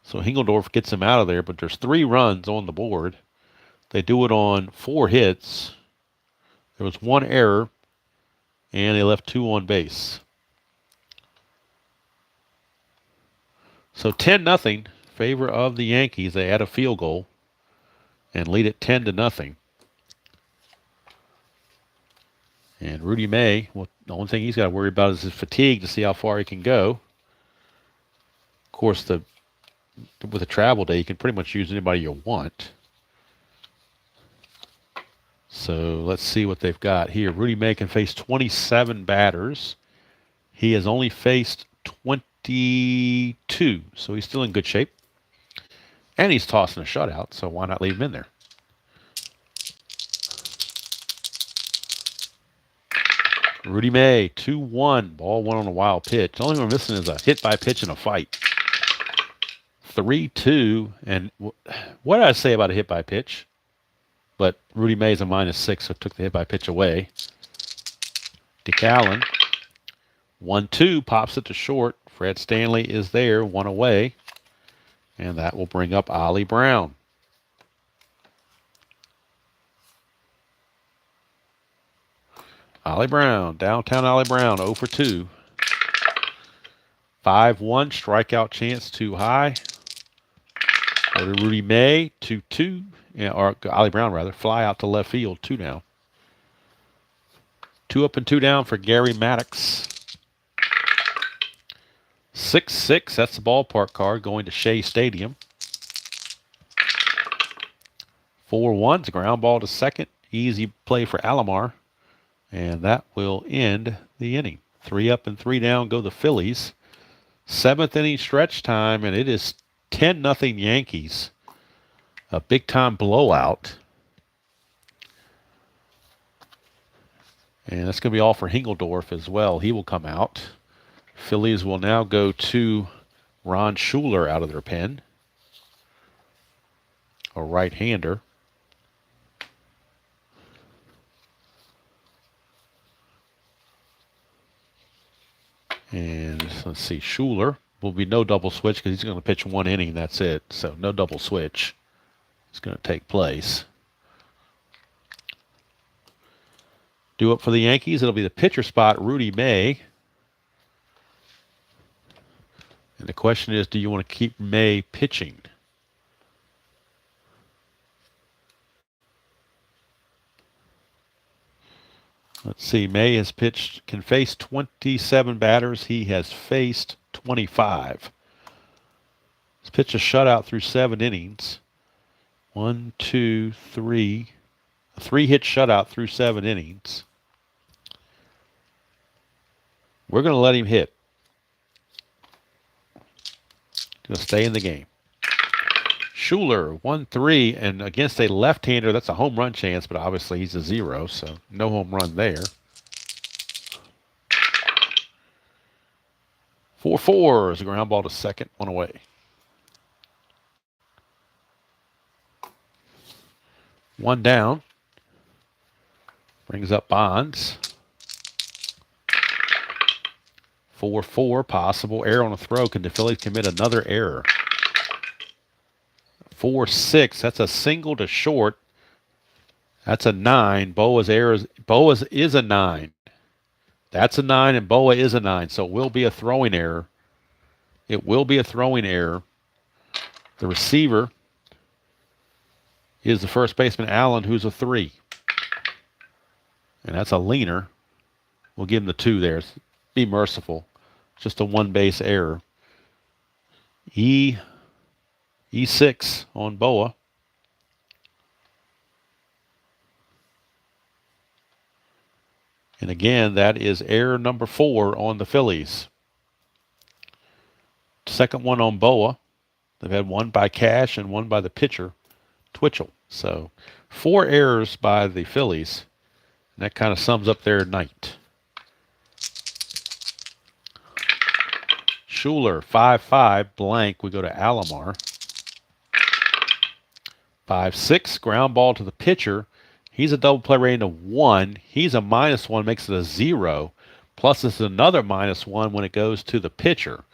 So Hingeldorf gets him out of there, but there's 3 runs on the board. They do it on 4 hits. There was 1 error, and they left 2 on base. So 10-0 favor of the Yankees. They add a field goal and lead it 10-0. And Rudy May, well, the only thing he's got to worry about is his fatigue to see how far he can go. Of course, with a travel day, you can pretty much use anybody you want. So let's see what they've got here. Rudy May can face 27 batters. He has only faced 22, so he's still in good shape. And he's tossing a shutout, so why not leave him in there? Rudy May, 2-1. Ball 1 on a wild pitch. The only thing we're missing is a hit by pitch in a fight. 3-2. And what did I say about a hit by pitch? But Rudy May's a -6, so took the hit by pitch away. DeCallen, 1-2, pops it to short. Fred Stanley is there, 1 away. And that will bring up Ollie Brown. Ollie Brown, downtown Ollie Brown, 0 for 2. 5-1, strikeout chance too high. Go to Rudy May, 2-2, or Ollie Brown rather, fly out to left field, 2 now. 2 up and 2 down for Gary Maddox. 6-6, that's the ballpark card going to Shea Stadium. 4-1, it's a ground ball to second. Easy play for Alomar. And that will end the inning. 3 up and 3 down go the Phillies. 7th inning stretch time, and it is 10-0 Yankees. A big-time blowout. And that's going to be all for Hingeldorf as well. He will come out. Phillies will now go to Ron Schuler out of their pen. A right-hander. And let's see, Schuler will be no double switch because he's going to pitch 1 inning. That's it. So no double switch is going to take place. Due up for the Yankees, it'll be the pitcher spot, Rudy May. And the question is, do you want to keep May pitching? Let's see, May has pitched, can face 27 batters. He has faced 25. He's pitched a shutout through 7 innings. 1, 2, 3. A 3-hit shutout through 7 innings. We're going to let him hit. Going to stay in the game. Schuler, 1-3, and against a left-hander, that's a home run chance, but obviously he's a 0, so no home run there. 4-4 is a ground ball to second, 1 away. One down. Brings up Bonds. 4-4, possible error on a throw. Can the Phillies commit another error? 4-6, that's a single to short. That's a 9. Boa's is a 9. That's a 9, and Boa is a 9, so it will be a throwing error. It will be a throwing error. The receiver is the first baseman, Allen, who's a 3. And that's a leaner. We'll give him the 2 there. Be merciful. Just a 1-base error. E6 on Boa. And again, that is error number 4 on the Phillies. Second one on Boa. They've had one by Cash and one by the pitcher, Twitchell. So 4 errors by the Phillies. And that kind of sums up their night. Schuler, 5-5, blank. We go to Alomar. 5-6, ground ball to the pitcher. He's a double play rating of 1. He's a -1, makes it a 0. Plus it's another -1 when it goes to the pitcher.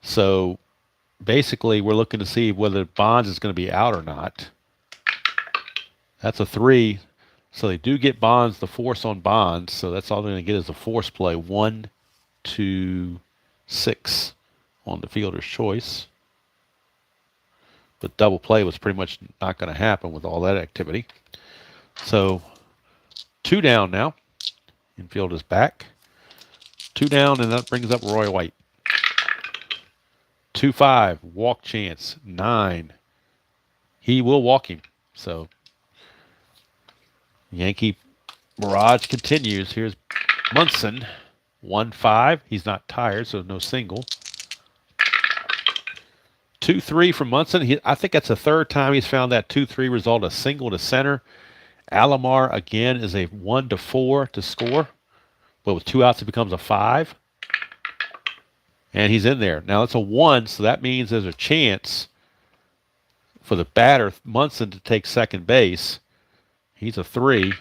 So basically we're looking to see whether Bonds is going to be out or not. That's a 3. So they do get Bonds, the force on Bonds. So that's all they're going to get is a force play. 1, 2, 6 on the fielder's choice. But double play was pretty much not going to happen with all that activity. So 2 down now. Infield is back. 2 down, and that brings up Roy White. 2-5, walk chance, 9. He will walk him. So Yankee barrage continues. Here's Munson. 1-5. He's not tired, so no single. 2-3 from Munson. I think that's the 3rd time he's found that 2-3 result, a single to center. Alomar, again, is a 1-4 to score. But with 2 outs, it becomes a 5. And he's in there. Now, it's a 1, so that means there's a chance for the batter, Munson, to take second base. He's a 3.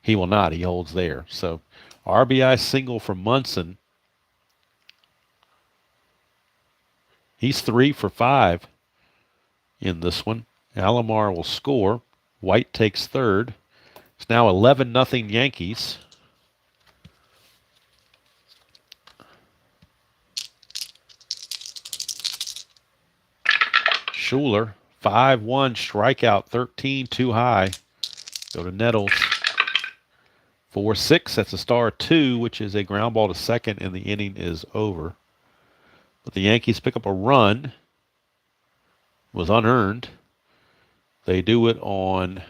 He will not. He holds there. So, RBI single for Munson. He's 3 for 5 in this one. Alomar will score. White takes third. It's now 11-0 Yankees. Schuler, 5-1 strikeout, 13 too high. Go to Nettles. 4-6, that's a star 2, which is a ground ball to second, and the inning is over. But the Yankees pick up a run. It was unearned. They do it on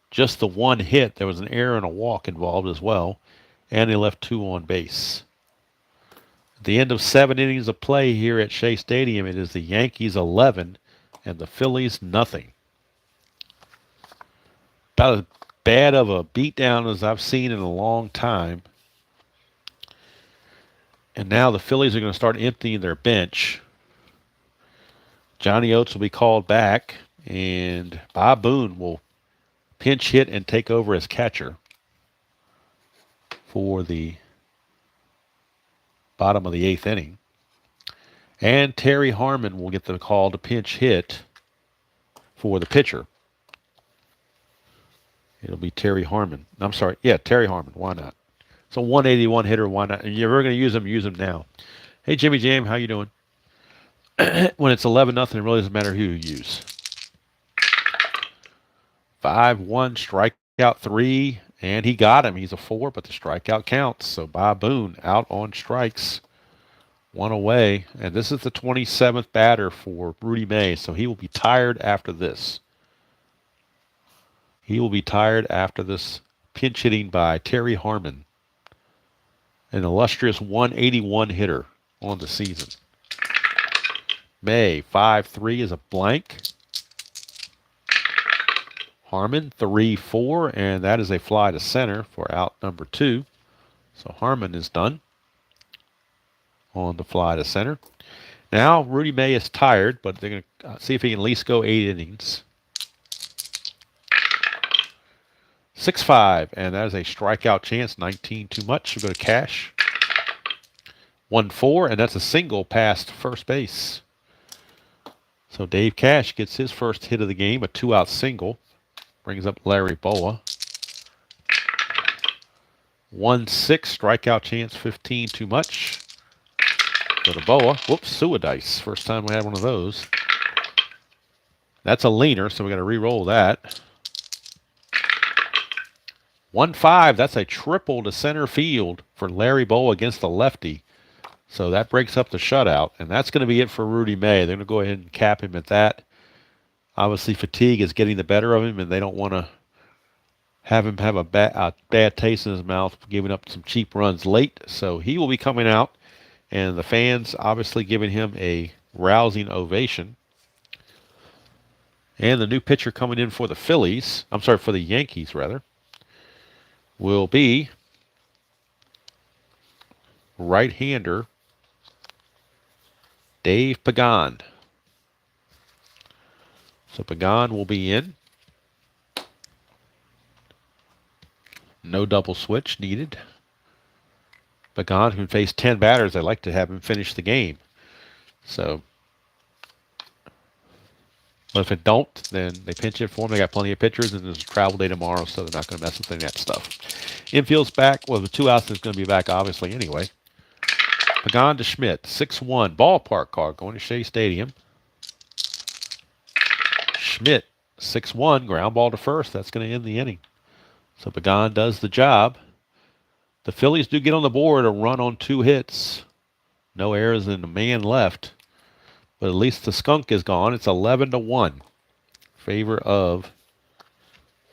just the one hit. There was an error and a walk involved as well, and they left 2 on base. At the end of 7 innings of play here at Shea Stadium, it is the Yankees 11 and the Phillies nothing. About as bad of a beatdown as I've seen in a long time. And now the Phillies are going to start emptying their bench. Johnny Oates will be called back, and Bob Boone will pinch hit and take over as catcher for the bottom of the 8th inning. And Terry Harmon will get the call to pinch hit for the pitcher. It'll be Terry Harmon. I'm sorry. Yeah, Terry Harmon. Why not? It's a 181 hitter. Why not? And you're ever going to use him now. Hey, Jimmy Jam, how you doing? When it's 11-0, it really doesn't matter who you use. 5-1, strikeout 3, and he got him. He's a 4, but the strikeout counts. So Bob Boone out on strikes. 1 away. And this is the 27th batter for Rudy May, so he will be tired after this. He will be tired after this pinch hitting by Terry Harmon, an illustrious 181 hitter on the season. May, 5-3 is a blank. Harmon, 3-4, and that is a fly to center for out number 2. So Harmon is done on the fly to center. Now Rudy May is tired, but they're going to see if he can at least go 8 innings. 6-5, and that is a strikeout chance. 19 too much. We'll go to Cash. 1-4, and that's a single past first base. So Dave Cash gets his first hit of the game, a 2-out single. Brings up Larry Boa. 1-6, strikeout chance, 15 too much. Go to Boa. Whoops, Suadice. First time we had one of those. That's a leaner, so we got to re-roll that. 1-5, that's a triple to center field for Larry Boa against the lefty. So that breaks up the shutout, and that's going to be it for Rudy May. They're going to go ahead and cap him at that. Obviously, fatigue is getting the better of him, and they don't want to have him have a bad taste in his mouth for giving up some cheap runs late. So he will be coming out, and the fans obviously giving him a rousing ovation. And the new pitcher coming in for the Phillies, for the Yankees, rather, will be right-hander Dave Pagan. So Pagan will be in. No double switch needed. Pagan can face 10 batters. They like to have him finish the game. So, but if it don't, then they pinch it for him. They got plenty of pitchers, and there's a travel day tomorrow, so they're not going to mess with any of that stuff. Infield's back. Well, the 2 outs is going to be back, obviously, anyway. Pagan to Schmidt, 6-1. Ballpark card going to Shea Stadium. Schmidt, 6-1. Ground ball to first. That's going to end the inning. So Pagan does the job. The Phillies do get on the board, a run on 2 hits. No errors and a man left. But at least the skunk is gone. It's 11-1 in favor of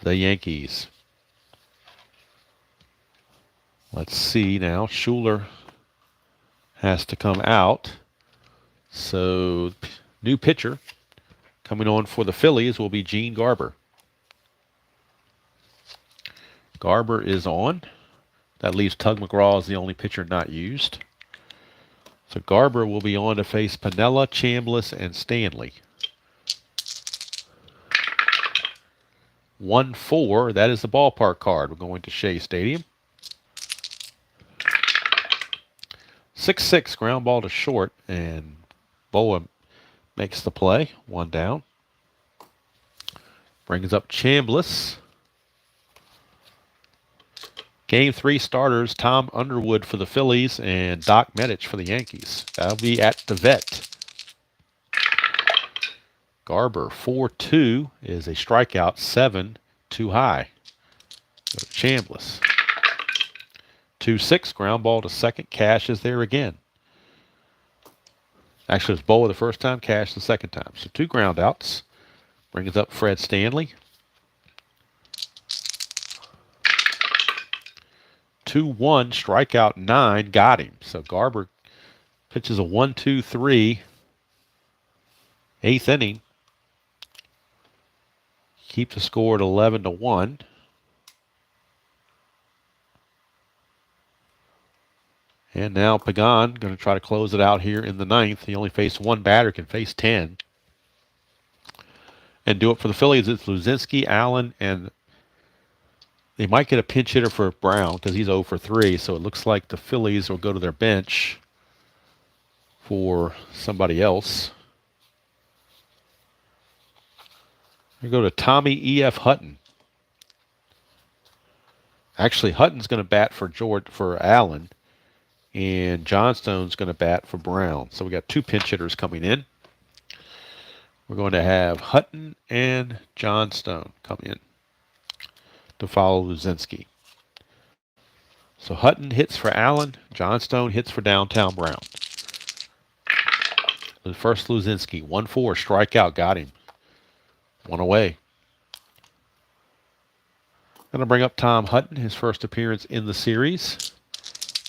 the Yankees. Let's see now. Schuler has to come out. So new pitcher coming on for the Phillies will be Gene Garber. Garber is on. That leaves Tug McGraw as the only pitcher not used. So Garber will be on to face Piniella, Chambliss, and Stanley. 1-4, that is the ballpark card. We're going to Shea Stadium. 6-6, ground ball to short, and Boa makes the play. 1 down. Brings up Chambliss. Game 3 starters, Tom Underwood for the Phillies and Doc Medich for the Yankees. That'll be at the Vet. Garber, 4-2 is a strikeout, 7 too high. Go to Chambliss. 2-6, ground ball to second. Cash is there again. Actually, it was Boa the first time, Cash the second time. So 2 ground outs. Brings up Fred Stanley. 2-1, strikeout 9, got him. So Garber pitches a 1-2-3, 8th inning. Keep the score at 11-1. And now Pagan going to try to close it out here in the 9th. He only faced 1 batter, can face 10. And do it for the Phillies. It's Luzinski, Allen, and they might get a pinch hitter for Brown because he's 0 for 3. So it looks like the Phillies will go to their bench for somebody else. We go to Tommy E.F. Hutton. Actually, Hutton's going to bat for Allen, and Johnstone's going to bat for Brown. So we got 2 pinch hitters coming in. We're going to have Hutton and Johnstone come in to follow Luzinski. So Hutton hits for Allen, Johnstone hits for Downtown Brown. The first Luzinski, 1-4, strikeout, got him. 1 away. Going to bring up Tom Hutton, his first appearance in the series.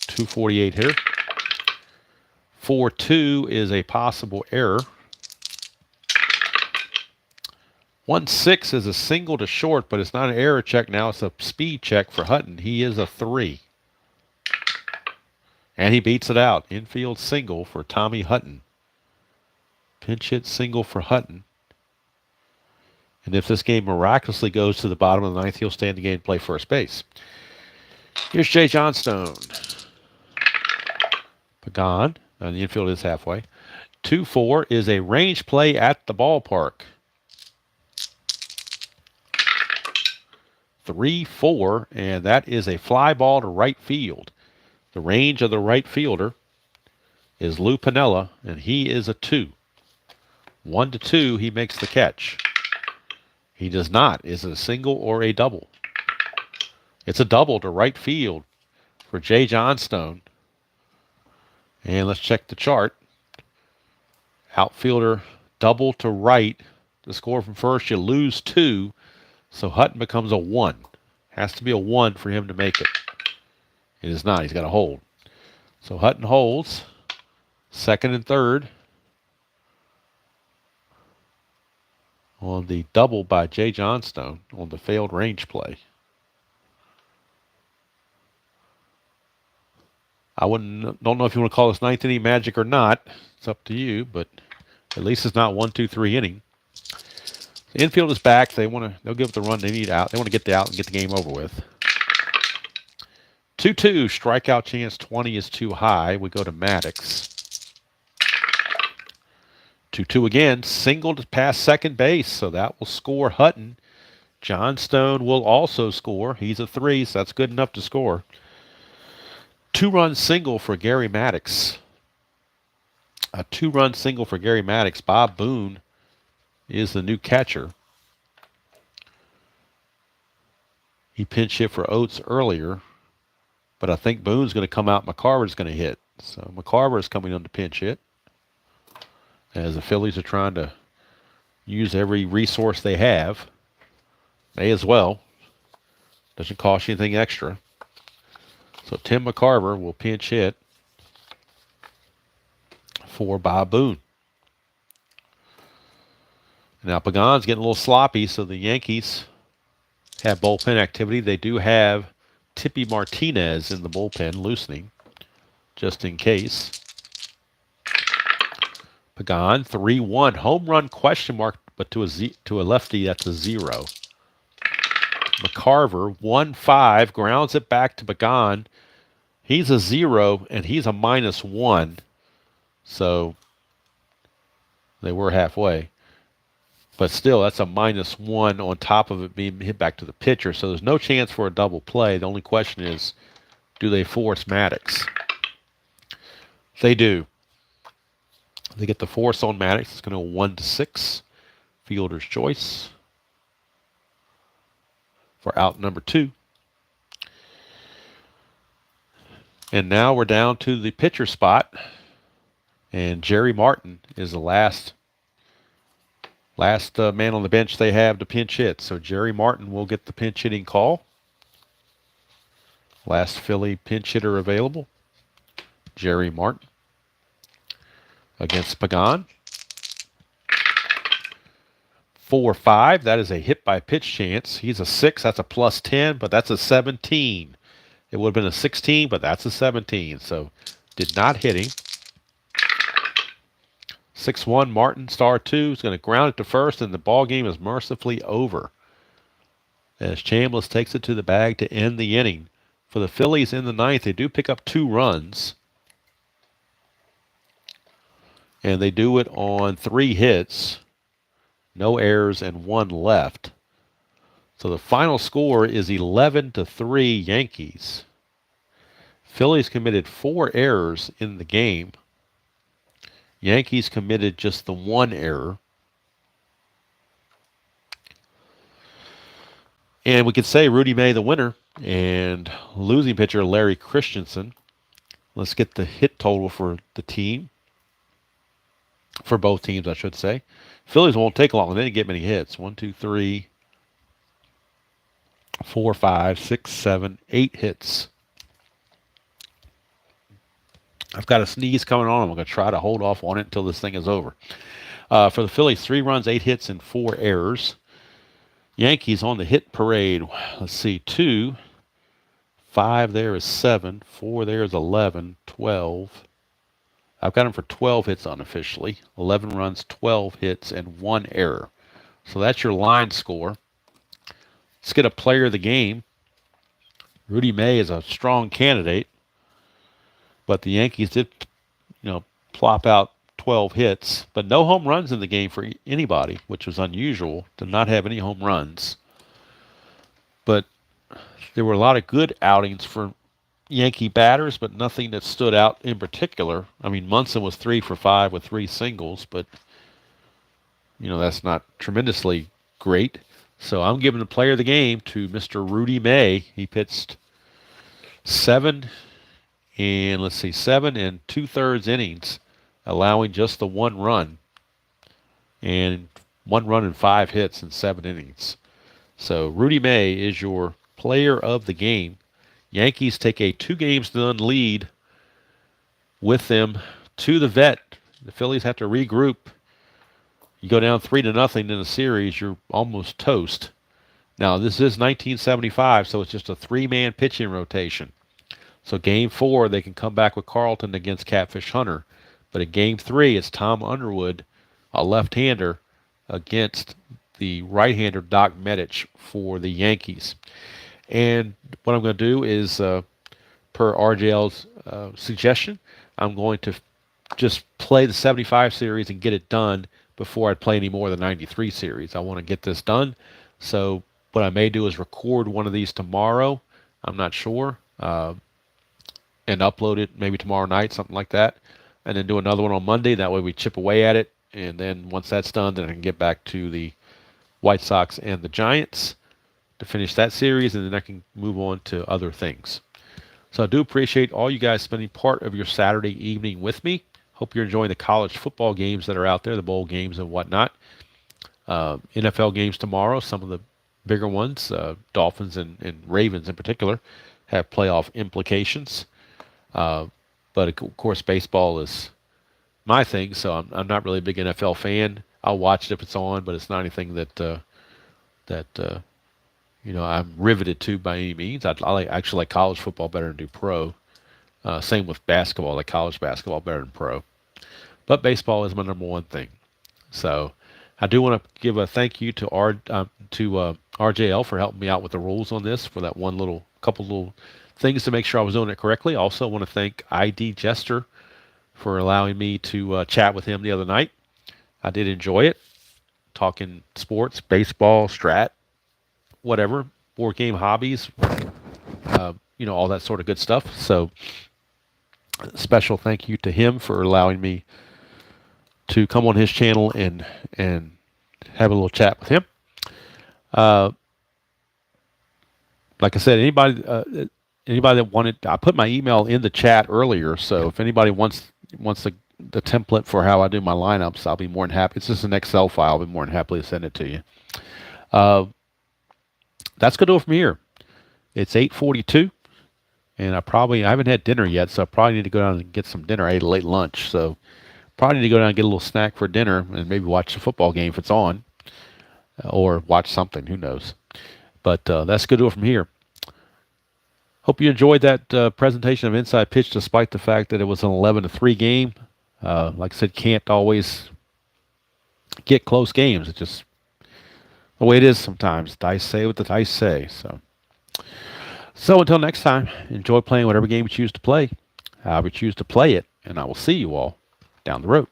248 here. 4-2 is a possible error. 1-6 is a single to short, but it's not an error check now. It's a speed check for Hutton. He is a 3. And he beats it out. Infield single for Tommy Hutton. Pinch hit single for Hutton. And if this game miraculously goes to the bottom of the 9th, he'll stay in the game and play first base. Here's Jay Johnstone. Pagan. And the infield is halfway. 2-4 is a range play at the ballpark. 3-4, and that is a fly ball to right field. The range of the right fielder is Lou Piniella, and he is a 2. 1-2, he makes the catch. He does not. Is it a single or a double? It's a double to right field for Jay Johnstone. And let's check the chart. Outfielder double to right. To score from first, you lose 2. So Hutton becomes a 1. Has to be a 1 for him to make it. It is not. He's got to hold. So Hutton holds. Second and third. On the double by Jay Johnstone on the failed range play. Don't know if you want to call this 9th inning magic or not. It's up to you, but at least it's not 1-2-3 inning. The infield is back. They'll give it the run they need out. They want to get the out and get the game over with. 2-2, strikeout chance 20 is too high. We go to Maddox. 2-2 again, single to pass second base, so that will score Hutton. Johnstone will also score. He's a 3, so that's good enough to score. 2-run single for Gary Maddox. A 2-run single for Gary Maddox. Bob Boone is the new catcher. He pinch hit for Oates earlier, but I think Boone's going to come out. McCarver's going to hit. So McCarver is coming on to pinch hit, as the Phillies are trying to use every resource they have. May as well. Doesn't cost you anything extra. So Tim McCarver will pinch hit for Bob Boone. Now Pagan's getting a little sloppy, so the Yankees have bullpen activity. They do have Tippy Martinez in the bullpen loosening, just in case. Pagan, 3-1. Home run question mark, but to a lefty, that's a 0. McCarver, 1-5, grounds it back to Pagan. He's a 0, and he's a -1. So they were halfway. But still, that's a -1 on top of it being hit back to the pitcher. So there's no chance for a double play. The only question is, do they force Maddox? They do. They get the force on Maddox. It's going to go 1-6. fielder's choice for out number 2. And now we're down to the pitcher spot. And Jerry Martin is the last man on the bench they have to pinch hit. So Jerry Martin will get the pinch hitting call. Last Philly pinch hitter available, Jerry Martin against Pagan. 4-5. That is a hit by pitch chance. He's a 6. That's a plus 10, but that's a 17. It would have been a 16, but that's a 17. So did not hit him. 6-1. Martin, star 2, is going to ground it to first, and the ball game is mercifully over as Chambliss takes it to the bag to end the inning. For the Phillies in the 9th, they do pick up 2 runs. And they do it on 3 hits, no errors, and 1 left. So the final score is 11-3 Yankees. Phillies committed 4 errors in the game. Yankees committed just the 1 error. And we could say Rudy May the winner and losing pitcher Larry Christensen. Let's get the hit total for the team. For both teams, I should say. Phillies won't take long. They didn't get many hits. 1, 2, 3, 4, 5, 6, 7, 8 hits. I've got a sneeze coming on. I'm going to try to hold off on it until this thing is over. For the Phillies, 3 runs, 8 hits, and 4 errors. Yankees on the hit parade. Let's see, 2. 5 there is 7. 4 there is 11. 12. I've got him for 12 hits unofficially. 11 runs, 12 hits, and 1 error. So that's your line score. Let's get a player of the game. Rudy May is a strong candidate, but the Yankees did, plop out 12 hits, but no home runs in the game for anybody, which was unusual to not have any home runs. But there were a lot of good outings for Yankee batters, but nothing that stood out in particular. I mean, Munson was 3 for 5 with 3 singles, but that's not tremendously great. So I'm giving the player of the game to Mr. Rudy May. He pitched 7 and 2/3 innings, allowing just the 1 run, and 1 run and 5 hits in 7 innings. So Rudy May is your player of the game. Yankees take a 2-games-to-none lead with them to the vet. The Phillies have to regroup. You go down 3-0 in a series, you're almost toast. Now, this is 1975, so it's just a 3-man pitching rotation. So Game 4, they can come back with Carlton against Catfish Hunter. But in Game 3, it's Tom Underwood, a left-hander, against the right-hander Doc Medich for the Yankees. And what I'm going to do is, per RJL's suggestion, I'm going to just play the 75 series and get it done before I play any more of the 93 series. I want to get this done. So what I may do is record one of these tomorrow. I'm not sure. And upload it maybe tomorrow night, something like that. And then do another one on Monday. That way we chip away at it. And then once that's done, then I can get back to the White Sox and the Giants to finish that series. And then I can move on to other things. So I do appreciate all you guys spending part of your Saturday evening with me. Hope you're enjoying the college football games that are out there, the bowl games and whatnot. NFL games tomorrow, some of the bigger ones, Dolphins and Ravens in particular, have playoff implications. But of course, baseball is my thing, so I'm not really a big NFL fan. I'll watch it if it's on, but it's not anything that I'm riveted to by any means. I actually like college football better than do pro. Same with basketball. I like college basketball better than pro. But baseball is my number one thing. So I do want to give a thank you to RJL for helping me out with the rules on this, for that couple little things to make sure I was doing it correctly. Also want to thank ID Jester for allowing me to chat with him the other night. I did enjoy it. Talking sports, baseball, strat, whatever, board game hobbies, all that sort of good stuff. So special thank you to him for allowing me to come on his channel and have a little chat with him. Like I said, anybody that wanted, I put my email in the chat earlier. So if anybody wants the template for how I do my lineups, I'll be more than happy. It's just an Excel file. I'll be more than happy to send it to you. That's going to do it from here. It's 8:42, and I haven't had dinner yet, so I probably need to go down and get some dinner. I ate a late lunch, so probably need to go down and get a little snack for dinner and maybe watch the football game if it's on, or watch something. Who knows? But that's going to do it from here. Hope you enjoyed that presentation of Inside Pitch, despite the fact that it was an 11-3 game. Like I said, can't always get close games. It's just the way it is sometimes. Dice say what the dice say. So until next time, enjoy playing whatever game you choose to play, however you choose to play it, and I will see you all down the road.